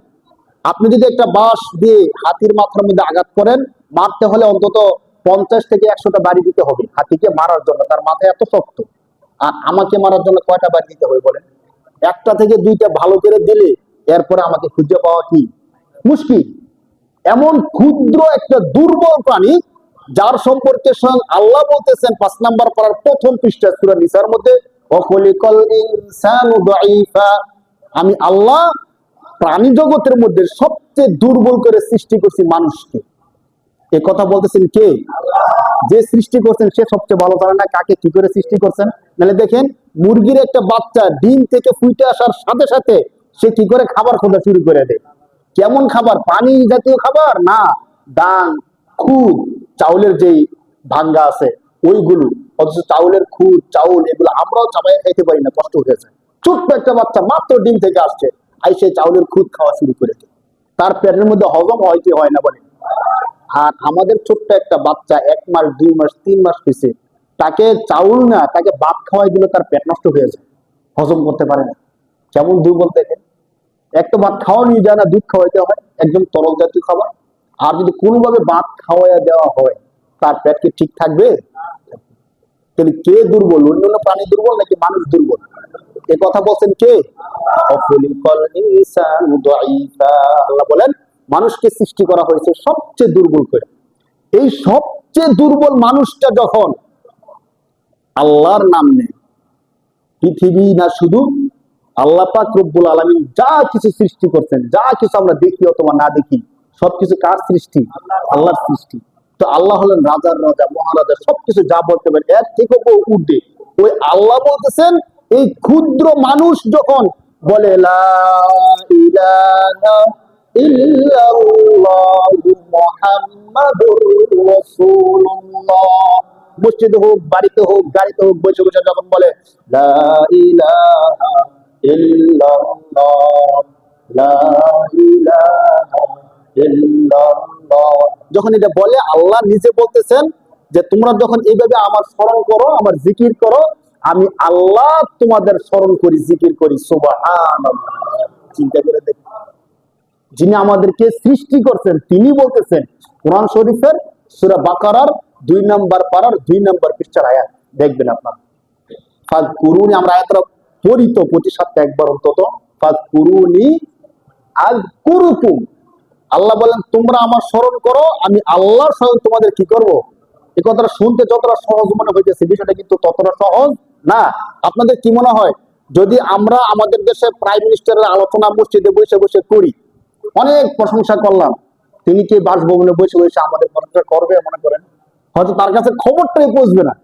আপনি যদি একটা বাঁশ দিয়ে হাতির মাথার মধ্যে আঘাত করেন, মারতে হলে অন্তত 50 থেকে 100টা বাড়ি দিতে হবে হাতিকে মারার জন্য, তার মাথা এত শক্ত। আর আমাকে মারার জন্য কয়টা বাড়ি দিতে হবে বলেন? একটা থেকে দুইটা ভালো করে দিলে এরপরে আমাকে খুঁজে পাওয়া কি মুশকিল। এমন ক্ষুদ্র একটা দুর্বল প্রাণী যার সম্পর্কে স্বয়ং আল্লাহ বলতেছেন 5 নম্বর পারার প্রথম পৃষ্ঠা সূরা নিসার মধ্যে, ওয়াখলিকাল ইনসানু দাঈফা। আমি আল্লাহ প্রাণী জগতের মধ্যে সবচেয়ে দুর্বল করে সৃষ্টি করছি মানুষকে। এ কথা বলতেছেন কে? যে সৃষ্টি করছেন সে সবচেয়ে ভালো জানে না কাকে কি করে সৃষ্টি করছেন। মানে দেখেন মুরগির একটা বাচ্চা ডিম থেকে ফুটে আসার সাথে সাথে সে কি করে খাবার খোঁজা শুরু করে দেয়। কেমন খাবার? পানি জাতীয় খাবার না, ডাং, খুদ, চাউলের যেই ভাঙ্গা আছে ওইগুলো। অথচ চাউলের খুদ, চাউল এগুলো আমরাও চাবাই খাইতে পারি না, কষ্ট হয়েছে। ছোট্ট একটা বাচ্চা মাত্র ডিম থেকে আসছে, আই সে চাউলের খুদ খাওয়া শুরু করেছে। তার পেটের মধ্যে হজম হয় কি হয় না বলে? আর আমাদের ছোট্ট একটা বাচ্চা 1 মাস 2 মাস 3 মাস হয়েছে, তাকে চাউল না তাকে ভাত খাওয়াই দিলে তার পেট নষ্ট হয়ে যায়, হজম করতে পারে না। কেমন দুর্বল দেখেন। একটা ভাত খাওয়া নিয়ে যায় না, দুধ খাওয়াইতে হয়, একদম তরল জাতীয় খাবার। আর যদি কোনোভাবে ভাত খাওয়াইয়া দেওয়া হয় তার পেট কি ঠিক থাকবে? তাহলে কে দুর্বল? অন্যান্য প্রাণী দুর্বল নাকি মানুষ দুর্বল? এ কথা বলছেন কে? আল্লাহ বলেন মানুষকে সৃষ্টি করা হয়েছে সবচেয়ে দুর্বল করে। এই সবচেয়ে দুর্বল মানুষটা যখন আল্লাহর নাম নেই, পৃথিবী না শুধু আল্লাহ পাক রব্বুল আলামিন যা কিছু সৃষ্টি করছেন, যা কিছু আমরা দেখি অথবা না দেখি, সবকিছু কার সৃষ্টি? আল্লাহর সৃষ্টি। তো আল্লাহ হলেন রাজার রাজা, মহারাজা, সবকিছু যা বলতে পারে এর থেকে উঠে ওই আল্লাহ বলতেছেন, এই ক্ষুদ্র মানুষ যখন বলে লা ইলাহা ইল্লাল্লাহু মুহাম্মাদুর রাসূলুল্লাহ, মসজিদে হোক, বাড়িতে হোক, গাড়িতে হোক, বসে বসে যখন বলে লা ইলাহা ইল্লাল্লাহ, লা ইলাহা ইল্লাল্লাহ, যখন এটা বলে আল্লাহ নিজে বলতেছেন যে তোমরা যখন এইভাবে আমার স্মরণ করো, আমার জিকির করো, আমি আল্লাহ তোমাদের স্মরণ করি, জিকির করি। সুবহানাল্লাহ। চিন্তা করে দেখুন, যিনি আমাদেরকে সৃষ্টি করছেন তিনি বলতেছেন, কোরআন শরীফের সূরা বাকারার 2 নম্বর পারার 2 নম্বর পৃষ্ঠার আয়াত দেখবেন আপনারা। ফাযকুরুনি, আমরা আয়াতটা পড়ি তো প্রতি সপ্তাহে একবার অন্তত। ফাযকুরুনি আযকুরুকুম, আল্লাহ বলেন তোমরা আমার স্মরণ করো, আমি আল্লাহ স্বয়ং তোমাদের কি করব। এই কথাটা শুনতে যতটা সহজ মনে হইতেছে, বিষয়টা কিন্তু ততটা সহজ না। আপনাদের কি মনে হয়, যদি আমরা আমাদের দেশের প্রাইম মিনিস্টারের আলোচনা মসজিদে বসে বসে করি, অনেক প্রশংসা করলাম, তিনি কি বাসভবনে বসে বসে আমাদের প্রশংসা করবে মনে করেন? হয়তো তার কাছে খবরটাই পৌঁছবে না।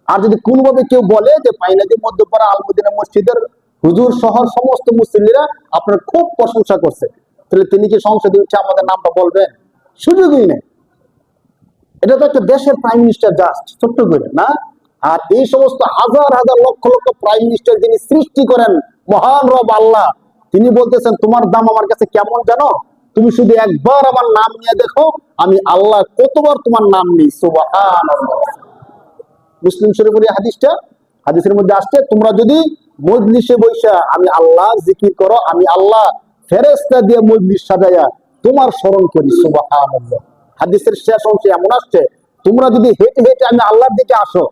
আর যদি কোনোভাবে কেউ বলে যে পাইনাদি মধ্যপাড়া আলমদিনা মসজিদের হুজুর শহর সমস্ত মুসলিমরা আপনার খুব প্রশংসা করছে, তাহলে তিনি কি সংসদে উঠে আমাদের নামটা বলবেন? সুযোগই নেই। এটা তো একটা দেশের প্রাইম মিনিস্টার, জাস্ট ছোট্ট করে না। আর এই সমস্ত হাজার হাজার লক্ষ লক্ষ প্রাইম মিনিস্টার যিনি সৃষ্টি করেন, মহান রব আল্লাহ, তিনি বলতেছেন তোমার দাম আমার কাছে কেমন জানো? তুমি শুধু একবার আমার নাম নিয়ে দেখো, আমি আল্লাহ কতবার তোমার নাম নিই। সুবহানাল্লাহ। মুসলিম শরীফের এই হাদিসটা, হাদিসের মধ্যে আসছে, তোমরা যদি মজলিসে বৈশা আমি আল্লাহ জিকির করো, আমি আল্লাহ ফেরেশতা দিয়ে মজলিস সাজাইয়া তোমার স্মরণ করি। সুবহানাল্লাহ। হাদিসের শেষ অংশে এমন আসছে, তোমরা যদি হেঁটে হেঁটে আমি আল্লাহর দিকে আসো,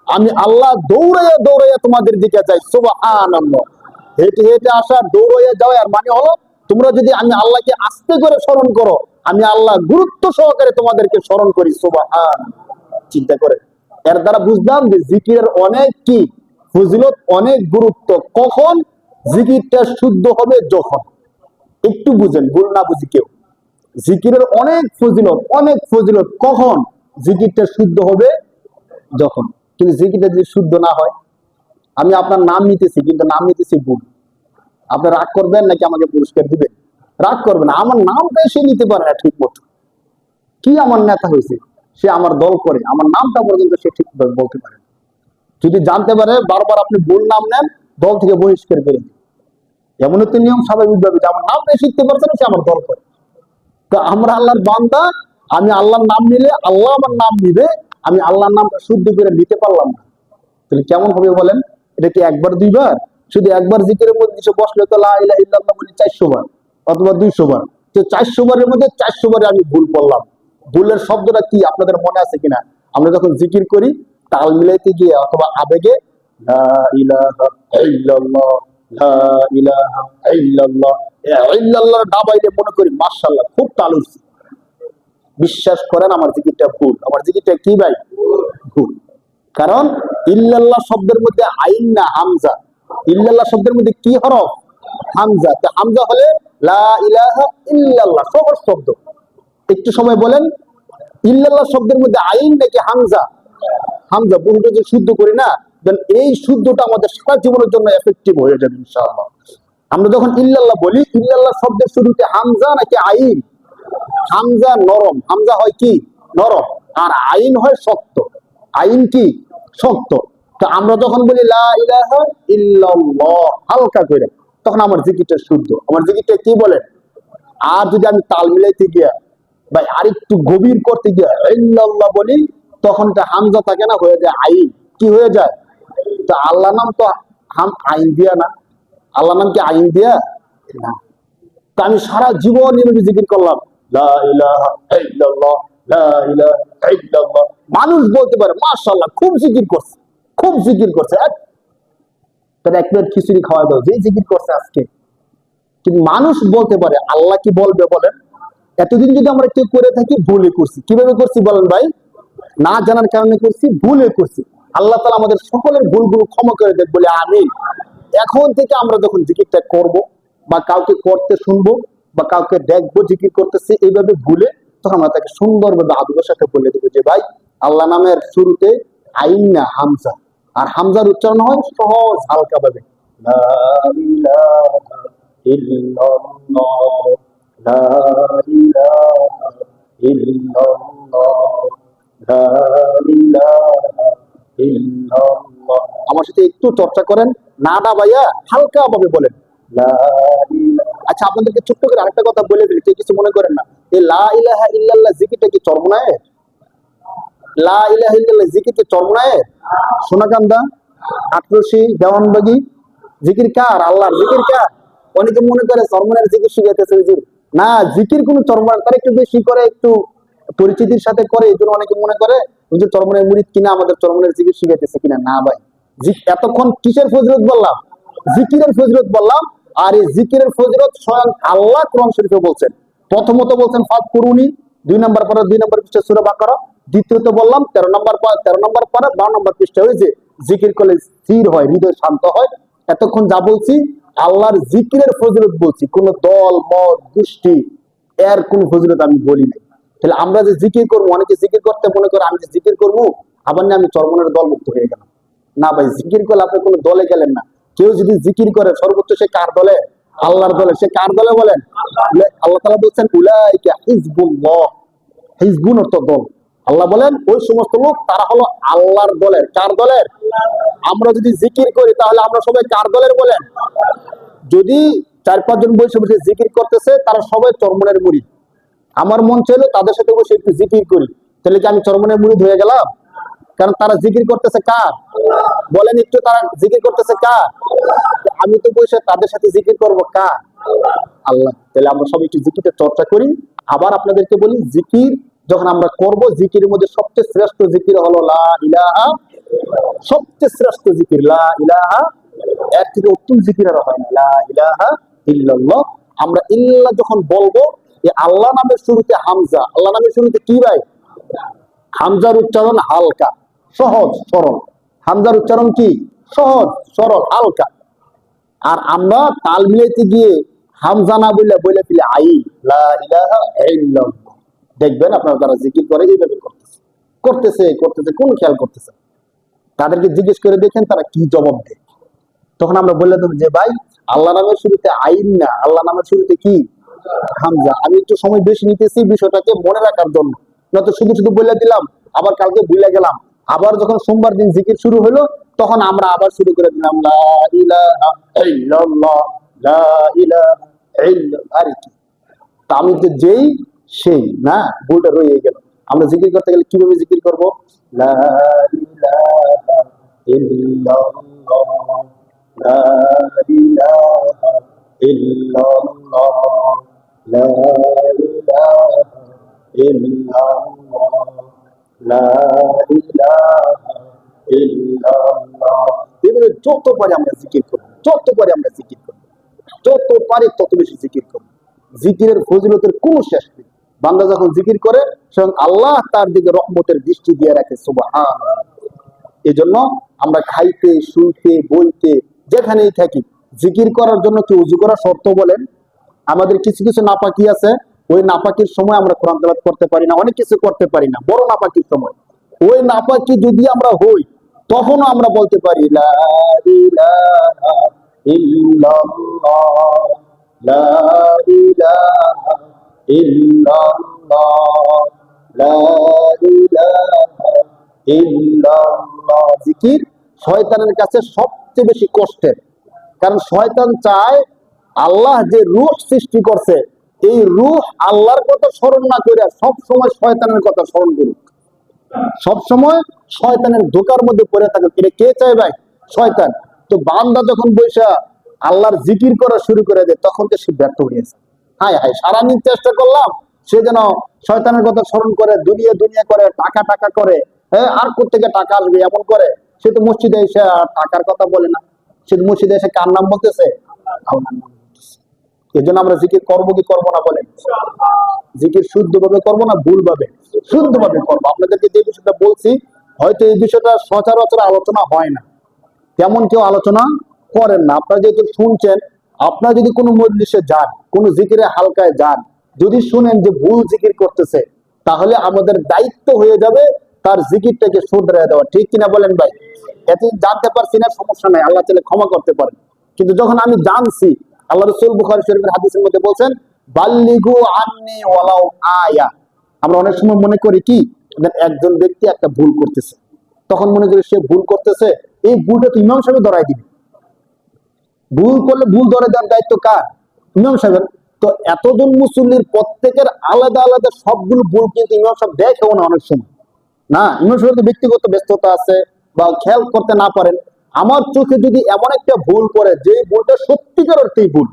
আমি আল্লাহ দৌড়াইয়া দৌড়াইয়া তোমাদের দিকে যাই। সুবহানাল্লাহ। হেঁটে হেঁটে আসা, দৌড়াইয়া যাওয়া, আর মানে হলো তোমরা যদি আমি আল্লাহকে আস্তে করে স্মরণ করো, আমি আল্লাহ গুরুত্ব সহকারে তোমাদেরকে স্মরণ করি। সুবহানাল্লাহ। চিন্তা করে এর দ্বারা বুঝলাম যে জিকিরের অনেক কি ফজিলত, অনেক গুরুত্ব। কখন জিকিরটা শুদ্ধ হবে? যখন, একটু বুঝেন, ভুল না বুঝি কেউ, জিকিরের অনেক ফজিলত, অনেক ফজিলত। কখন জিকিরটা শুদ্ধ হবে? যখন। কিন্তু জিকিরটা যদি শুদ্ধ না হয়, আমি আপনার নাম নিতেছি কিন্তু নাম নিতেছি ভুল, আপনি রাগ করবেন নাকি আমাকে পুরস্কার দিবেন? রাগ করবেন। আমার নামটা সে নিতে পারে না ঠিক মতো। কি আমার নেতা হয়েছে, সে আমার দল করে, আমার নামটা পর্যন্ত সে ঠিক বলতে পারে। যদি জানতে পারে বারবার আপনি ভুল নাম নেন, দল থেকে বহিষ্কার করে দিন। এমন একটা নিয়ম স্বাভাবিকভাবে, যে আমার নামটা শিখতে পারছে না, সে আমার দল করে। তো আমরা আল্লাহর বান্দা, আমি আল্লাহর নাম নিলে আল্লাহ আমার নাম নিবে, আমি আল্লাহর নামটা শুদ্ধ করে নিতে পারলাম না, তাহলে কেমন হবে বলেন? এটা কি একবার দুইবার? শুধু একবার জিকিরের মধ্যে বসলে তো লা ইলাহা ইল্লাল্লাহ বলি 400 বার অথবা 200 বার, তো 400 বারের মধ্যে 400 বারে আমি ভুল বললাম। ভুলের শব্দটা কি আপনাদের মনে আছে কিনা? আমরা যখন জিকির করি, তাল মিলাইতে গিয়ে অথবা আবেগে লা ইলাহা ইল্লাল্লাহ, লা ইলাহা ইল্লাল্লাহ, ইল্লাল্লাহ দাবাইলে মনে করি মাশাআল্লাহ খুব তাল উঠছে। বিশ্বাস করেন আমার জিকিরটা ভুল। আমার জিকিরটা কি ভাই? ভুল। কারণ ইল্লাল্লাহ শব্দের মধ্যে আইন না হামজা। ইল্লাল্লাহ শব্দের মধ্যে কি হরফ? হামজা। তো হামজা হলে লা ইলাহা ইল্লাল্লাহ, সহজ শব্দ। একটু সময় বলেন, ইল্লাল্লাহ শব্দের মধ্যে আইন নাকি হামজা? হামজা। বহুটা যে শুদ্ধ করি না, দেন এই শুদ্ধটা আমাদের সারা জীবনের জন্য এফেক্টিভ হয়ে যাবে ইনশাআল্লাহ। আমরা যখন ইল্লাল্লাহ বলি, ইল্লাল্লাহ শব্দের শুরুতে হামজা নাকি আইন? হামজা নরম, হামজা হয় কি? নরম। আর আইন হয় শক্ত। আইন কি? শক্ত। তো আমরা যখন বলি লা ইলাহা ইল্লাল্লাহ হালকা করে, তখন আমার জিকিরটা শুদ্ধ। আমার জিকিরটা কি বলে? আর যদি আমি তাল মিলাইতে গিয়া ভাই আরেকটু গভীর করতে গিয়া ইল্লাল্লাহ বলি, তখন তা হামজা থাকে না, হয়ে যায় আইন। কি হয়ে যায়? তো আল্লাহ নাম তো আইন দিয়া না। আল্লাহ নাম কি আইন দিয়া না? তো আমি সারা জীবন এভাবে জিকির করলাম লা ইলাহা ইল্লাল্লাহ, লা ইলাহা ইল্লাল্লাহ। মানুষ বলতে পারে মাশাআল্লাহ খুব জিকির করছে, খুব জিকির করছে, তাহলে এক প্লেট খিচুড়ি খাওয়া দাও, যে জিকির করছে আজকে। কিন্তু মানুষ বলতে পারে, আল্লাহ কি বলবে বলেন? এতদিন যদি আমরা কেউ করে থাকি ভুলে করছি, কিভাবে করছি বলেন ভাই? না জানার কারণে করছি, ভুলে করছি। আল্লাহ তাআলা আমাদের সকলের ভুলগুলো ক্ষমা করে দেখ বলে আমিন। এখন থেকে আমরা যখন জিকিরটা করব বা কাউকে করতে শুনবো বা কাউকে দেখবো জিকির করতেছে এইভাবে ভুলে, তখন আমরা তাকে সুন্দরভাবে আদবের সাথে বলে দেবো যে ভাই, আল্লাহ নামের শুরুতে আইন না হামজা, আর হামজার উচ্চারণ হয় সহজ হালকা ভাবে, লা ইলাহা ইল্লাল্লাহ, লা ইলাহা ইল্লাল্লাহ, লা ইলাহা ইল্লাল্লাহ। আমার সাথে একটু চর্চা করেন, নাটা ভাইয়া হালকা ভাবে বলেন লা ইলাহা। আচ্ছা, আপনাদেরকে ছোট্ট করে আরেকটা কথা বলে দিই, কেউ কিছু মনে করেন না। এই লা ইলাহা ইল্লাল্লাহ জিকিরটা কি চরমনায়ের? লা ইলাহা ইল্লাল্লাহ জিকির কি চরমনায়ের? সোনাকান্দা, আটরশি, দেওয়ানবাগি জিকির কার? আল্লাহর। জিকির কার? অনেকে মনে করে চরমনায়ের জিকির শিখাইতেছে হুজুর। না, জিকির কোন চরমনায়ের, তারা একটু বেশি করে, একটু পরিচিতির সাথে করে, এই জন্য অনেকে মনে করে হুজুর চরমনায়ের মুরিদ কিনা, আমাদের চরমনায়ের জিকির শিখাইতেছে কিনা। না ভাই, এতক্ষণ কিসের ফজিলত বললাম? জিকিরের ফজিলত বললাম। আর এই জিকিরের ফজিলত স্বয়ং আল্লাহ কোরআন শরীফে বলছেন। প্রথমত বলছেন ফাদকুরুনি, 2 নম্বর পারা 2 নম্বর পৃষ্ঠা সূরা বাকারা। দ্বিতীয়ত বললাম 13 নম্বর পারা 12 নম্বর পৃষ্ঠা, ওই যে জিকির করলে স্থির হয়, হৃদয় শান্ত হয়। এতক্ষণ যা বলছি আল্লাহর জিকিরের ফজিলত বলছি, কোন দল মত গোষ্ঠী এর কোন ফজিলত আমি বলি নাই। তাহলে আমরা যে জিকির করবো, অনেকে জিকির করতে মনে করে আমি যে জিকির করবো আবার না আমি চরমনের দল মুক্ত হয়ে গেলাম। না ভাই, জিকির করলে আপনি কোনো দলে গেলেন না। কেউ যদি জিকির করে সর্বোচ্চ সে কার দলে? আল্লাহর দলে। সে কার দলে বলেন? আল্লাহ তাআলা বলছেন উলাইকা হিজবুল্লাহ। হিজবুন অর্থ দল। আল্লাহ বলেন ওই সমস্ত লোক তারা হলো আল্লাহর দলের। কার দলের? আমরা যদি জিকির করি তাহলে আমরা সবাই কার দলের বলেন? যদি 4-5 জন বসে বসে জিকির করতেছে তারা সবাই চরমনের মুরিদ, আমার মন চাইলো তাদের সাথে বসে একটু জিকির করি, তাহলে কি আমি চরমনের মুরিদ হয়ে গেলাম? কারণ তারা জিকির করতেছে কার? বলেন একটু, তারা জিকির করতেছে কার? আমি তো বসে তাদের সাথে জিকির করব কার? আল্লাহ। তাহলে আমরা সবাই একটু জিকিরের চর্চা করি। আবার আপনাদেরকে বলি, জিকির যখন আমরা করব, জিকিরের মধ্যে সবচেয়ে শ্রেষ্ঠ জিকির হলো লা ইলাহা। সবচেয়ে শ্রেষ্ঠ জিকির লা ইলাহা। এর থেকে উত্তম জিকির আর হয় না, লা ইলাহা ইল্লাল্লাহ। আমরা ইল্লাহ যখন বলবো, এই আল্লাহ নামের শুরুতে হামজা, আল্লাহ নামের শুরুতে কি ভাই? হামজার উচ্চারণ হালকা, সহজ সরল। হামজার উচ্চারণ কি? সহজ সরল হালকা। আর আমরা তাল মিলাইতে গিয়ে হামজা না বলে বলে ফেলে আইন, লা ইলাহা ইল্লাল্লাহ। দেখবেন আপনারা যারা জিকির করে এইভাবে করতেছে করতেছে করতেছে, কোন খেয়াল করতেছে। তাদেরকে জিজ্ঞেস করে দেখেন তারা কি জবাব দেয়। তখন আমরা বললে দেবো যে ভাই, আল্লাহ নামের শুরুতে আইন না, আল্লাহ নামের শুরুতে কি? হামজা। আমি একটু সময় বেশি নিতেছি বিষয়টাকে মনে রাখার জন্য, নয়তো শুধু শুধু বলে দিলাম আবার কালকে ভুলে গেলাম। আবার যখন সোমবার দিন জিকির শুরু হলো তখন আমরা আবার শুরু করে দিলাম লা ইলাহা ইল্লাল্লাহ, লা ইলাহা ইল্লাল্লাহ। আর কি, তা আমি তো যেই সেই না, ভুলটা রয়ে গেল। আমরা জিকির করতে গেলে কিভাবে জিকির করবো? লা ইলাহা ইল্লাল্লাহ, লা ইলাহা ইল্লাল্লাহ, লা ইলাহা ইল্লাল্লাহ, লা ইলাহা ইল্লাল্লাহ। এগুলো যত পারি আমরা জিকির করব, যত পারি আমরা জিকির করব, যত পারি তত বেশি জিকির করব। জিকিরের ফজিলতের কোনো শেষ নেই। বান্দা যখন জিকির করে স্বয়ং আল্লাহ তার দিকে রহমতের দৃষ্টি দিয়ে রাখে। সুবহানাল্লাহ। এই জন্য আমরা খাইতে শুইতে বইতে যেখানেই থাকি জিকির করার জন্য কি উযু করা শর্ত বলেন? আমাদের কিছু কিছু নাপাকি আছে, ওই নাপাকির সময় আমরা কোরআন তেলাওয়াত করতে পারি না, অনেক কিছু করতে পারি না, বড় নাপাকির সময়। ওই নাপাকি যদি আমরা হই তখনও আমরা বলতে পারি লা ইলাহা ইল্লাল্লাহ, লা ইলাহা ইল্লাল্লাহ, লা ইলাহা ইল্লাল্লাহ। জিকির শয়তানের কাছে সবচেয়ে বেশি কষ্টের, কারণ শয়তান চায় আল্লাহ যে রূহ সৃষ্টি করছে এই রূহ আল্লাহর কথা স্মরণ না করে সব সময় শয়তানের কথা স্মরণ করুক, সব সময় শয়তানের ধোকার মধ্যে পড়ে থাকে। এটা কে চায় ভাই? শয়তান। তো বান্দা যখন বৈশা আল্লাহর জিকির করা শুরু করে দেয় তখন তো সে ব্যর্থ হয়েছে। হায় হায়, সারাদিন চেষ্টা করলাম সে যেন শয়তানের কথা স্মরণ করে, দুনিয়া দুনিয়া করে, টাকা টাকা করে, হ্যাঁ আর কোত্থেকে টাকা আসবে এমন করে। সে তো মসজিদে এসে টাকার কথা বলে না, সে মসজিদে এসে কার নাম বলতেছে? আল্লাহর নাম বলতেছে। এই জন্য আমরা জিকির করবো কি করবো না বলেন? জিকির শুদ্ধভাবে করবো না ভুলভাবে? শুদ্ধভাবে করবো। আপনাদেরকে যে বিষয়টা বলছি, হয়তো এই বিষয়টা সচরাচর আলোচনা হয় না, তেমন কেউ আলোচনা করেন না। আপনারা যেহেতু শুনছেন, আপনারা যদি কোনো মজলিসে যান, কোনো জিকিরে হালকায় যান, যদি শুনেন যে ভুল জিকির করতেছে, তাহলে আমাদের দায়িত্ব হয়ে যাবে তার জিকিরটাকে শুধরে দেওয়া। ঠিক কিনা বলেন ভাই? এতদিন জানতে পারছি না, সমস্যা নাই, আল্লাহ চাইলে ক্ষমা করতে পারেন। কিন্তু যখন আমি জানছি, আল্লাহ রাসূল বুখারী শরীফের হাদিসের মধ্যে বলছেন, বাল্লিগু আন্নি ওয়ালাউ আয়া। আমরা অনেক সময় মনে করি কি, একজন ব্যক্তি একটা ভুল করতেছে, তখন মনে করি সে ভুল করতেছে, এই ভুলটা তো ইমাম সাহেব ধরাই দিবে। ভুল করলে ভুল ধরে দেওয়ার দায়িত্ব কার? ইমাম সাহেবের। তো এতজন মুসল্লির প্রত্যেকের আলাদা আলাদা সবগুলো ভুল কিন্তু ইমাম সাহেব দেখেও না অনেক সময়। না, ইমাম সাহেবের ব্যক্তিগত ব্যস্ততা আছে বা খেয়াল করতে না পারেন। আমার চোখে যদি এমন একটা ভুল করে যে ভুলটা সত্যিকার অর্থেই ভুল,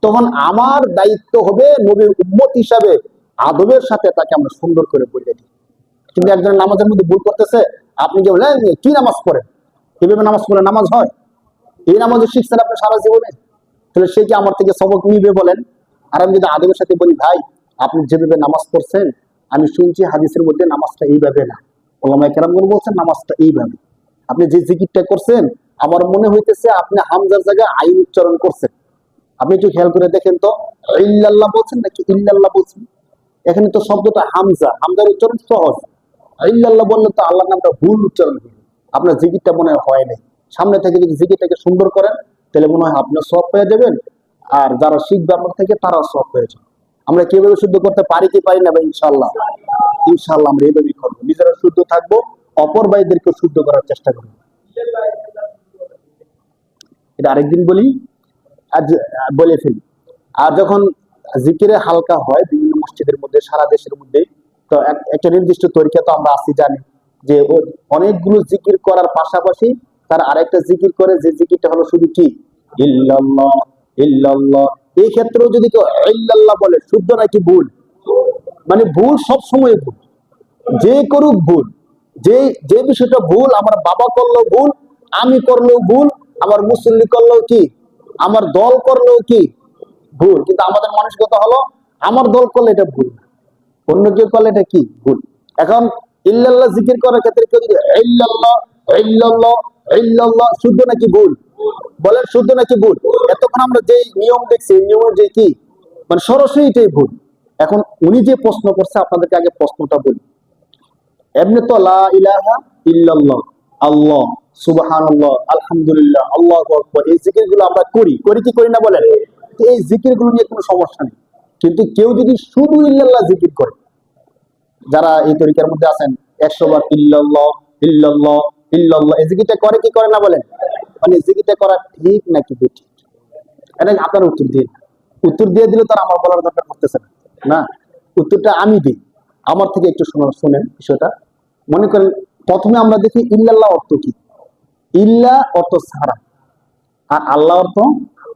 তখন আমার দায়িত্ব হবে নবীর উম্মত হিসাবে আদবের সাথে তাকে আমরা সুন্দর করে বলে দিই। কিন্তু একজন নামাজের মধ্যে ভুল করতেছে, আপনি যে বলেন কি নামাজ পড়েন, কিভাবে নামাজ পড়ে? নামাজ হয়? এই নামাজও শিখছেন আপনি সারা জীবনে, তাহলে সে কি আমার থেকে সবক নিবে বলেন? আর আমি যদি আদবের সাথে বলি, ভাই আপনি যেভাবে নামাজ পড়ছেন, আমি শুনছি হাদিসের মধ্যে নামাজটা এইভাবে না, ওলামায়ে কেরামগণ বলছেন নামাজটা এইভাবে। আপনি যে জিকিরটা করছেন, আমার মনে হইতেছে আপনি হামজার জায়গায় আইন উচ্চারণ করছেন। আপনি একটু খেয়াল করে দেখেন তো, ইল্লাল্লাহ বলছেন নাকি ইল্লাল্লাহ বলছেন? এখানে তো শব্দটা হামজা, হামজার উচ্চারণ সহজ। ইল্লাল্লাহ বললে তো আল্লাহর নামটা ভুল উচ্চারণ হইল, আপনার জিকিরটা মনে হয় নাই। সামনে থেকে যদি জিকিরটাকে সুন্দর করেন, তাহলে মনে হয় আপনার সওয়াব পেয়ে যাবেন, আর যারা শিখবে আপনার থেকে তারাও সওয়াব পেয়ে যাবে। আমরা কিভাবে শুদ্ধ করতে পারি কি পারি না ভাই? ইনশাআল্লাহ, ইনশাআল্লাহ আমরা এইভাবেই করবো। নিজেরা শুদ্ধ থাকবো, অপর ভাইদেরকে শুদ্ধ করার চেষ্টা করবো। এটা আরেকদিন বলি, আজ বলে ফেলি। আর যখন জিকিরে হালকা হয় বিভিন্ন মসজিদের মধ্যে, সারা দেশের মধ্যে, তো একটা নির্দিষ্ট তরিকা তো আমরা আসি জানি, যে অনেকগুলো জিকির করার পাশাপাশি তার আরেকটা জিকির করে, যে জিকিরটা হলো শুধু কি ইল্লাল্লাহ ইল্লাল্লাহ। এই ক্ষেত্রেও যদি কেউ ইল্লাল্লাহ বলে, শুদ্ধ নাকি ভুল? মানে ভুল, সব সময় ভুল, যে করুক ভুল। যে যে বিষয়টা ভুল, আমার বাবা করলেও ভুল, আমি করলেও ভুল, আমার মুসল্লি করলেও কি, আমার দল করলেও কি ভুল। কিন্তু আমাদের মানসিকতা হলো আমার দল করলে এটা ভুল, অন্য কেউ করলে এটা কি ভুল। এখন ইল্লাল্লাহ জিকির করার ক্ষেত্রে কেউ যদি ইল্লাল্লাহ ইল্লাল্লাহ ইল্লাল্লাহ, শুদ্ধ নাকি ভুল? বলেন শুদ্ধ নাকি ভুল? এতক্ষণ আমরা যে নিয়ম দেখছি, এই নিয়মের যে কি মানে সরাসরি এটাই ভুল। এখন উনি যে প্রশ্ন করছে, আপনাদেরকে আগে প্রশ্নটা বলি। এমনি তো লা ইলাহা ইল্লাল্লাহ, আল্লাহ, সুবহানাল্লাহ, আলহামদুলিল্লাহ, আল্লাহু আকবার, এই জিকিরগুলো আমরা করি কি করি না বলেন? তো এই জিকিরগুলো নিয়ে কোনো সমস্যা নেই। কিন্তু কেউ যদি শুধু ইল্লাল্লাহ জিকির করে, যারা এই তরিকার মধ্যে আছেন, 100 বার ইল্লাল্লাহ ইল্লাল্লাহ ইল্লাল্লাহ, এই জিকিরটা করে কি করে না বলেন? মানে জিকিরটা করা ঠিক নাকি বেঠিক? এটা আপনার উত্তর দিন। উত্তর দিয়ে দিলে তার আমার বলার দরকার পড়তেছে না। না, উত্তরটা আমি দিই। আমার থেকে একটু শোনেন বিষয়টা। মনে করেন প্রথমে আমরা দেখি ইল্লাল্লাহ অর্থ কি। ইল্লা অর্থ ছাড়া, আর আল্লাহ অর্থ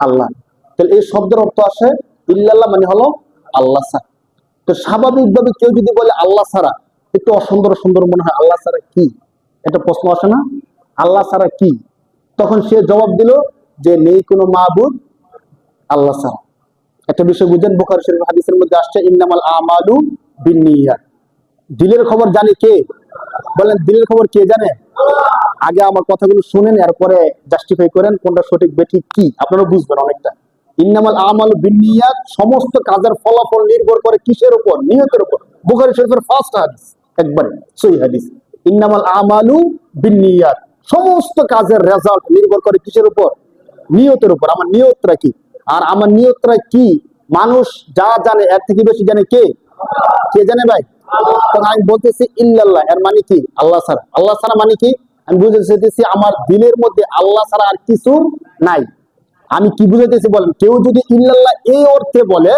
আল্লাহ। তাহলে এই শব্দের অর্থ আসে ইল্লাল্লাহ মানে হলো আল্লাহ ছাড়া। তো স্বাভাবিকভাবে কেউ যদি বলে আল্লাহ ছাড়া, একটু অসুন্দর সুন্দর মনে হয়, আল্লাহ ছাড়া কি, এটা প্রশ্ন আসে না? আল্লাহ ছাড়া কি? তখন সে জবাব দিল যে নেই কোনো মাবুদ আল্লাহ ছাড়া। একটা বিষয় বুঝেন, বুখারী শরীফ হাদিসের মধ্যে আসছে ইন্নামাল আমালু বিন্নিয়াত। দিলের খবর জানে কে? বলেন দিলের খবর কে জানে? আগে আমার কথাগুলো শুনেন, এরপরে জাস্টিফাই করেন কোনটা সঠিক বেঠিক কি, আপনারা বুঝবেন অনেকটা। ইন্নামাল আমালু বিন্নিয়াত, সমস্ত কাজের ফলাফল নির্ভর করে কিসের উপর? নিয়তের উপর। বুখারী শরীফের ফার্স্ট হাদিস, একবারে সহিহ হাদিস। ইন্নামাল আমালু বিন্নিয়াত, সমস্ত কাজের রেজাল্ট নির্ভর করে কিসের উপর? নিয়তের উপর। আমার নিয়তটা কি? আর আমার নিয়তটা কি মানুষ যা জানে এর থেকে বেশি জানে কে? কে জানে ভাই? তখন আমি বলতেছি ইল্লাল্লাহ, এর মানে কি আল্লাহ ছাড়া। আল্লাহ ছাড়া মানে কি? আমি বুঝতে চাইতেছি আমার দিলের মধ্যে আল্লাহ ছাড়া আর কিছু নাই। আমি কি বুঝাইতেছি বলেন? কেউ যদি ইল্লাল্লাহ এই অর্থে বলে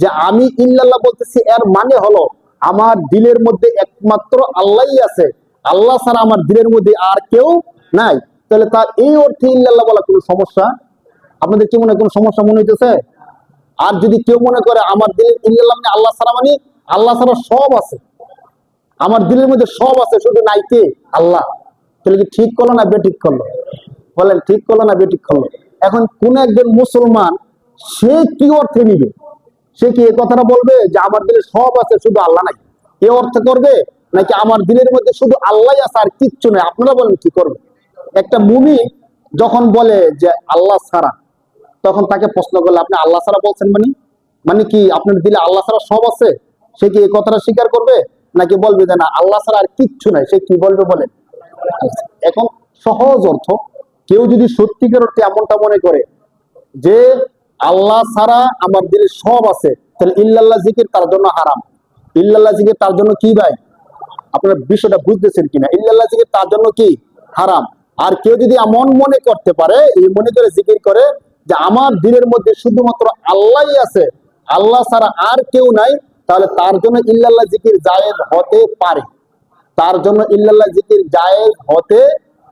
যে আমি ইল্লাল্লাহ বলতেছি, এর মানে হলো আমার দিলের মধ্যে একমাত্র আল্লাহই আছে, আল্লাহ ছাড়া আমার দিলের মধ্যে আর কেউ নাই, তাহলে তার এই অর্থে ইল্লাল্লাহ বলা কোনো সমস্যা? আপনাদের কি মনে হয় কোনো সমস্যা মনে হইতেছে? আর যদি কেউ মনে করে আমার দিলের ইল্লাল্লাহ মানে আল্লাহ ছাড়া, মানে আল্লাহ ছাড়া সব আছে, আমার দিলের মধ্যে সব আছে, শুধু নাই কে? আল্লাহ, তাহলে কি ঠিক করলো না বেঠিক করলো? বলেন ঠিক করলো না বেঠিক করলো? এখন কোন একজন মুসলমান সে কি অর্থে নিবে? সে কি এই কথাটা বলবে যে আমার দিলে সব আছে শুধু আল্লাহ নাই, এ অর্থে করবে? নাকি আমার দিলের মধ্যে শুধু আল্লাহ আছে আর কিচ্ছু নেই? আপনারা বলেন কি করবে? একটা মুমিন যখন বলে যে আল্লাহ ছাড়া, তখন তাকে প্রশ্ন করলে আপনি আল্লাহ ছাড়া বলছেন মানে মানে কি আপনার দিলে আল্লাহ ছাড়া সব আছে? সে কি এই কথাটা স্বীকার করবে? নাকি বলবে যে না আল্লাহ ছাড়া আর কিচ্ছু নাই? সে কি বলবে বলেন? এখন সহজ অর্থ, কেউ যদি সত্যিকার অর্থে এমনটা মনে করে যে আল্লাহ ছাড়া আমার দিলে সব আছে, তাহলে ইল্লাল্লাহ জিকির তার জন্য হারাম। ইল্লাল্লাহ জিকির তার জন্য কি ভাই? আপনারা বিষয়টা বুঝতেছেন কিনা? ইল্লাল্লাহ জিকির তার জন্য কি হারাম। আর কেউ যদি এমন মনে করতে পারে, এই মনে করে জিকির করে যে আমার দিলের মধ্যে শুধুমাত্র আল্লাহই আছে, আল্লাহ ছাড়া আর কেউ নাই, তাহলে তার জন্য ইল্লাল্লাহ জিকির জায়েজ হতে পারে। তার জন্য ইল্লাল্লাহ জিকির জায়েজ হতে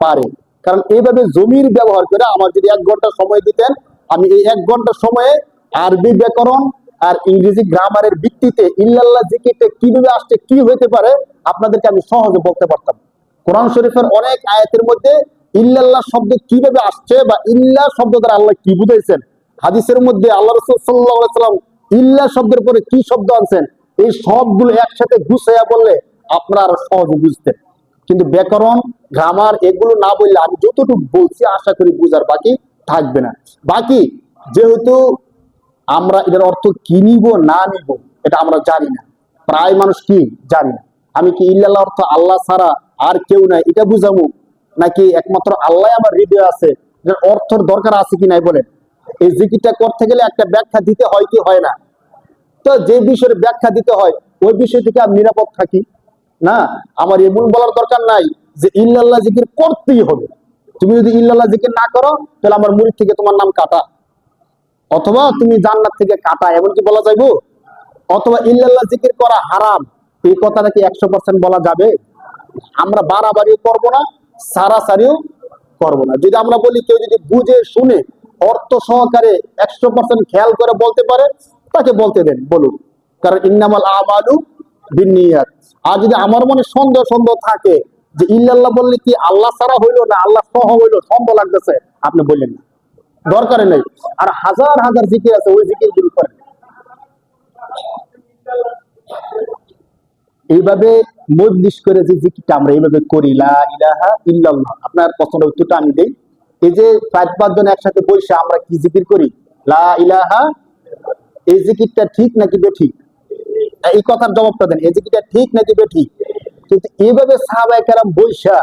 পারে। কারণ এইভাবে জমির ব্যবহার করে আমার যদি 1 ঘন্টা সময় দিতেন, আমি এই 1 ঘন্টা সময়ে আরবি ব্যাকরণ আর ইংরেজি গ্রামারের ভিত্তিতে ইল্লাল্লাহ জিকিরটা কিভাবে আসছে, কি হতে পারে, আপনাদেরকে আমি সহজে বলতে পারতাম। কোরআন শরীফের অনেক আয়াতের মধ্যে ইল্লাল্লাহ শব্দ কিভাবে আসছে বা ইল্লাহ শব্দ দ্বারা আল্লাহ কি বুঝাইছেন, হাদিসের মধ্যে আল্লাহ রাসূল সাল্লাল্লাহু আলাইহি ওয়াসাল্লাম ইল্লাহ শব্দের পরে কি শব্দ আনছেন, এই সবগুলো একসাথে গুছাইয়া বললে আপনারা আরো সহজে বুঝতেন। কিন্তু ব্যাকরণ, গ্রামার এগুলো না বললে আমি যতটুকু বলছি আশা করি বুঝার বাকি থাকবে না। বাকি যেহেতু আমরা এটার অর্থ কি নিব না নিব এটা আমরা জানি না, প্রায় মানুষ কি জানি না। আমি কি ইল্লাল্লাহ অর্থ আল্লাহ ছাড়া আর কেউ নাই এটা বুঝাবো, নাকি একমাত্র আল্লাহ আমার হৃদয়ে আছে, এটার অর্থর দরকার আছে কি নাই বলেন? এই জিকিরটা করতে গেলে একটা ব্যাখ্যা দিতে হয় কি হয় না? তো যে বিষয়ের ব্যাখ্যা দিতে হয় ওই বিষয় থেকে আমি নিরাপদ থাকি না। আমার এমন বলার দরকার নাই যে ইল্লাল্লাহ জিকির করতেই হবে। তুমি যদি ইল্লাল্লাহ জিকির না করো তাহলে আমার মুরিদ থেকে তোমার নাম কাটা, অথবা তুমি জান্নাত থেকে কাটা, এমনকি বলা যাইবো? অথবা ইল্লাল্লাহ জিকির করা হারাম, এই কথাটা কি 100% বলা যাবে? আমরা বাড়াবাড়িও করবো না, সারাসারিও করবো না। যদি আমরা বলি কেউ যদি বুঝে শুনে অর্থ সহকারে 100% খেয়াল করে বলতে পারে, তাকে বলতে দেন, বলুন। কারণ ইন্নামাল আমালু বিন্নিয়াত। আর যদি আমার মনে সন্দেহ সন্দেহ থাকে যে ইল্লাল্লাহ বললে কি আল্লাহ ছাড়া হইলো না আল্লাহ সহ হইলো, সন্দেহ লাগতেছে, আপনি বললেন না, দরকারে নেই। আর হাজার হাজার জিকির আছে, ওই জিকির গুলো করেন। এইভাবে মজলিস করে যে জিকিরটা আমরা এইভাবে করি, লা ইলাহা ইল্লাল্লাহ, আপনার প্রশ্নের উত্তরটা আমি দেই। এই যে 4-5 জন একসাথে বসে আমরা কি জিকির করি, লা ইলাহা, এই জিকিরটা ঠিক নাকি বেঠিক? এই কথার জবাবটা দেন, এই জিকিরটা ঠিক নাকি বেঠিক? কিন্তু এইভাবে সাহাবায়ে কেরাম বইসা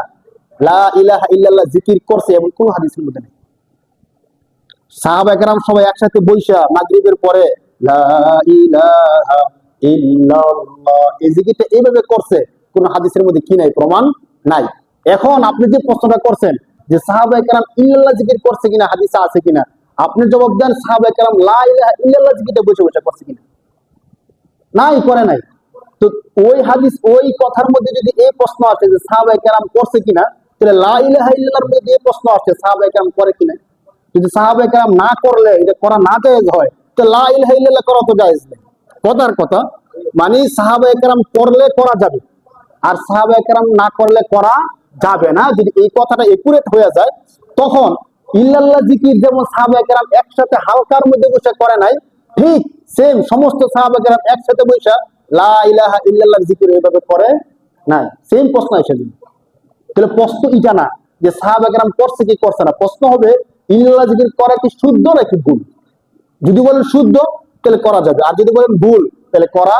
লা ইলাহা ইল্লাল্লাহ জিকির করছে এমন কোন হাদিসের মধ্যে নেই। সাহাবায়ে কেরাম সবাই একসাথে বইসা মাগরিবের পরে লা ইলাহা ইল্লাল্লাহ এই জিকিরটা এইভাবে করছে কোন হাদিসের মধ্যে কি নাই? প্রমাণ নাই। এখন আপনি যে প্রশ্নটা করছেন যে সাহাবায়ে কেরাম ইল্লাল্লাহ জিকির করছে কিনা, হাদিসে আছে কিনা, আপনি জবাব দেন সাহাবায়ে কেরাম লা ইলাহা ইল্লাল্লাহ জিকিরটা বসে বসে করছে কিনা? নাই, করে নাই। তো ওই হাদিস ওই কথার মধ্যে যদি এই প্রশ্ন আসে যে সাহাবায়ে কেরাম করছে কিনা, তাহলে লা ইলাহা ইল্লাল্লাহর মধ্যে এই প্রশ্ন আসছে সাহাবায়ে কেরাম করে কিনা। যদি সাহাবায়ে কেরাম না করলে এটা করা না জায়েজ হয়, তো লা ইলাহা ইল্লাল্লাহ করা তো জায়েজ নেই। কথার কথা মানে সাহাবায়ে কেরাম করলে করা যাবে, আর সাহাবায়ে কেরাম না করলে করা যাবে না। যদি এই কথাটা একুরেট হয়ে যায়, তখন ইল্লাল্লাহ জিকির যেমন সাহাবায়ে কেরাম একসাথে হালকার মধ্যে বসে করে নাই, ঠিক সেম সমস্ত সাহাবায়ে কেরাম একসাথে বসে লা ইলাহা ইল্লাল্লাহ জিকির এইভাবে করে নাই। সেম প্রশ্ন এসে যাবে। তাহলে প্রশ্ন এটা না যে সাহাবায়ে কেরাম করছে কি করছে না, প্রশ্ন হবে ইল্লাল্লাহ জিকির করা কি শুদ্ধ নাকি ভুল। যদি বলেন শুদ্ধ তাহলে করা যাবে, আর যদি বলেন ভুল তাহলে করা।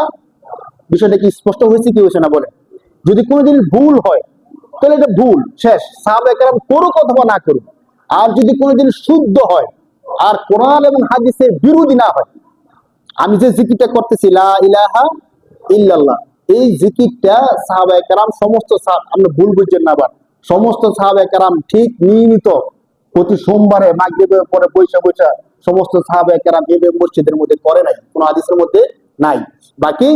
বিষয়টা কি স্পষ্ট হয়েছে কি হয়েছে না বলে? যদি কোনোদিন ভুল হয় তাহলে এটা ভুল, শেষ, সাহাবায়ে কেরাম করুক অথবা না করুক। আর যদি কোনোদিন শুদ্ধ হয় আর কোরআন এবং হাদিসের বিরোধী না হয়, আমি যে জিকিরটা করতেছি লা ইলাহা ইল্লাল্লাহ, এই জিকিরটা সাহাবায়ে কেরাম সমস্ত আমরা ভুল বুঝছেন না আবার, সমস্ত সাহাবায়ে কেরাম ঠিক নিয়মিত প্রতি সোমবারে মাগরিবের পরে বৈশা বৈশা সমস্ত সাহাবায়ে কেরাম এভাবে মসজিদের মধ্যে করে নাই, কোন হাদিসের মধ্যে নাই। বাকি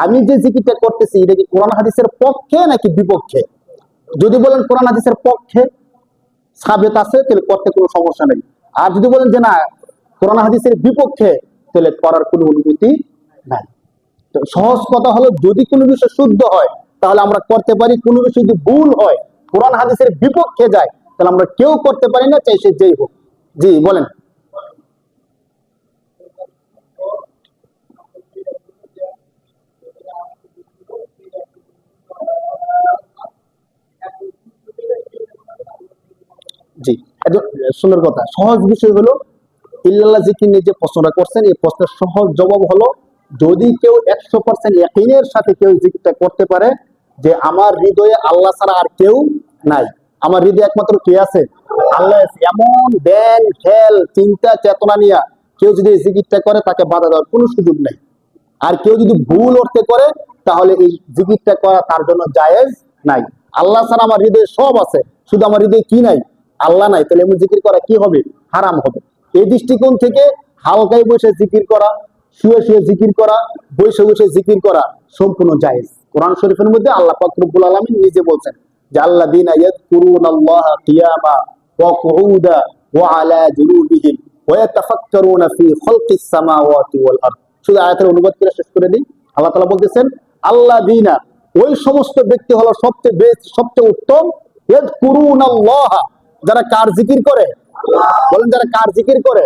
আমি যে জিকিরটা করতেছি এটা কি কোরআন হাদিসের পক্ষে নাকি বিপক্ষে? যদি বলেন কোরআন হাদিসের পক্ষে সাবেত আছে তাহলে করতে কোনো সমস্যা নেই। আর যদি বলেন যে না কোরআন হাদিসের বিপক্ষে, তাহলে করার কোনো অনুমতি নাই। তো সহজ কথা হলো যদি কোনো বিষয় শুদ্ধ হয় তাহলে আমরা করতে পারি, কোনো বিষয় যদি ভুল হয় কোরআন হাদিসের বিপক্ষে যায় তাহলে আমরা কেউ করতে পারি না, চাই সে যেই হোক। জি বলেন। জি, একদম সুন্দর কথা। সহজ বিষয় হলো ইল্লাল্লাহ জিকির নিয়ে যে প্রশ্নটা করছেন, এই প্রশ্নের সহজ জবাব হলো, যদি কেউ 100% ইয়াকিনের সাথে কেউ জিকিরটা করতে পারে যে আমার হৃদয়ে আল্লাহ ছাড়া আর কেউ নাই, আমার হৃদয়ে একমাত্র কে আছে? আল্লাহ আছে। এমন জ্ঞান খেল চিন্তা চেতনা নিয়ে কেউ যদি এই জিকিরটা করে, তাকে বাধা দেওয়ার কোনো সুযোগ নেই। আর কেউ যদি ভুল অর্থে করে, তাহলে এই জিকিরটা করা তার জন্য জায়েজ নাই। আল্লাহ ছাড়া আমার হৃদয়ে সব আছে, শুধু আমার হৃদয়ে কি নাই? আল্লাহ নাই। তাহলে এমন জিকির করা কি হবে? হারাম হবে। এই দৃষ্টিকোণ থেকে হালকায় বসে জিকির করা, শুয়ে শুয়ে জিকির করা, বসে বসে জিকির করা সম্পূর্ণ জায়েজ। কোরআন শরীফের মধ্যে আল্লাহ পাক রব্বুল আলামিন নিজে বলছেন যে আল্লাযীনা ইয়াযকুরুনাল্লাহা কিয়ামা ওয়া কুউদা ওয়া আলা জুনুবিহিম ওয়া ইয়াতাফাক্কারুনা ফি খালকিস সামাওয়াতি ওয়াল আরদ। শুধু আয়াতের অনুবাদ করে শেষ করে দিই। আল্লাহ তাআলা বলতেছেন আল্লাযীনা, ওই সমস্ত ব্যক্তি হলো সবচেয়ে বেস্ট, সবচেয়ে উত্তম, ইয়াযকুরুনাল্লাহা, যারা কার জিকির করে? বলেন, যারা কার জিকির করে?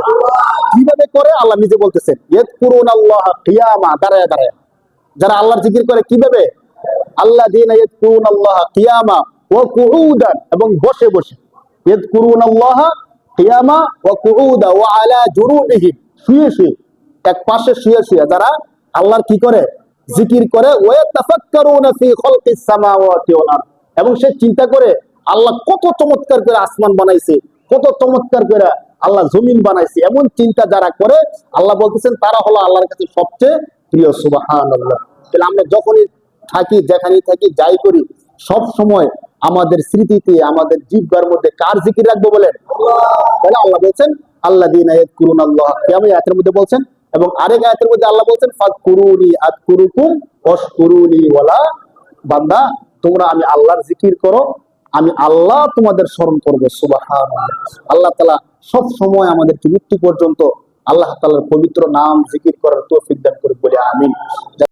কিভাবে করে? আল্লাহ নিজে বলতেছেন ইয়াযকুরুনাল্লাহা কিয়ামা, দাঁড়ায় দাঁড়ায়। যারা আল্লাহর জিকির করে কিভাবে? আল্লাযীনা ইয়াযকুরুনাল্লাহা কিয়ামা ওয়া কুউদান, এবং বসে বসে। ইয়াযকুরুনাল্লাহা কিয়ামা ওয়া কুউদা ওয়া আলা জুনুবিহিম, শুয়ে শুয়ে, এক পাশে শুয়ে শুয়ে যারা আল্লাহর কি করে? জিকির করে। ওয়া ইয়াতাফাক্কারুনা ফি খালকিস সামাওয়াতি ওয়াল আরদ, এবং সে চিন্তা করে আল্লাহ কত চমৎকার করে আসমান বানাইছে, কত চমৎকার করে আল্লাহ জমিন বানাইছে। এমন চিন্তা যারা করে, আল্লাহ বলতেছেন তারা হলো আল্লাহর কাছে সবচেয়ে প্রিয়। সুবহানাল্লাহ। তাহলে আমরা যখনই থাকি, যেখানেই থাকি, যাই করি, সব সময় আমাদের স্মৃতিতে, আমাদের জিহ্বার মধ্যে কার জিকির রাখবো বলেন? তাহলে আল্লাহ বলছেন আল্লাযীনা ইয়াযকুরুনাল্লাহ, কিয়ামা আয়াতের মধ্যে বলছেন। এবং আরেক আয়াতের মধ্যে আল্লাহ বলছেন ফাযকুরুনি আযকুরুকুম ওয়াশকুরুনি ওয়ালা, বান্দা তোমরা আমি আল্লাহর জিকির করো, আমি আল্লাহ তোমাদের স্মরণ করবো। সুবহানাল্লাহ। আল্লাহ তাআলা সব সময় আমাদেরকে মৃত্যু পর্যন্ত আল্লাহ তাআলার পবিত্র নাম জিকির করার তৌফিক দান করে বলে আমিন।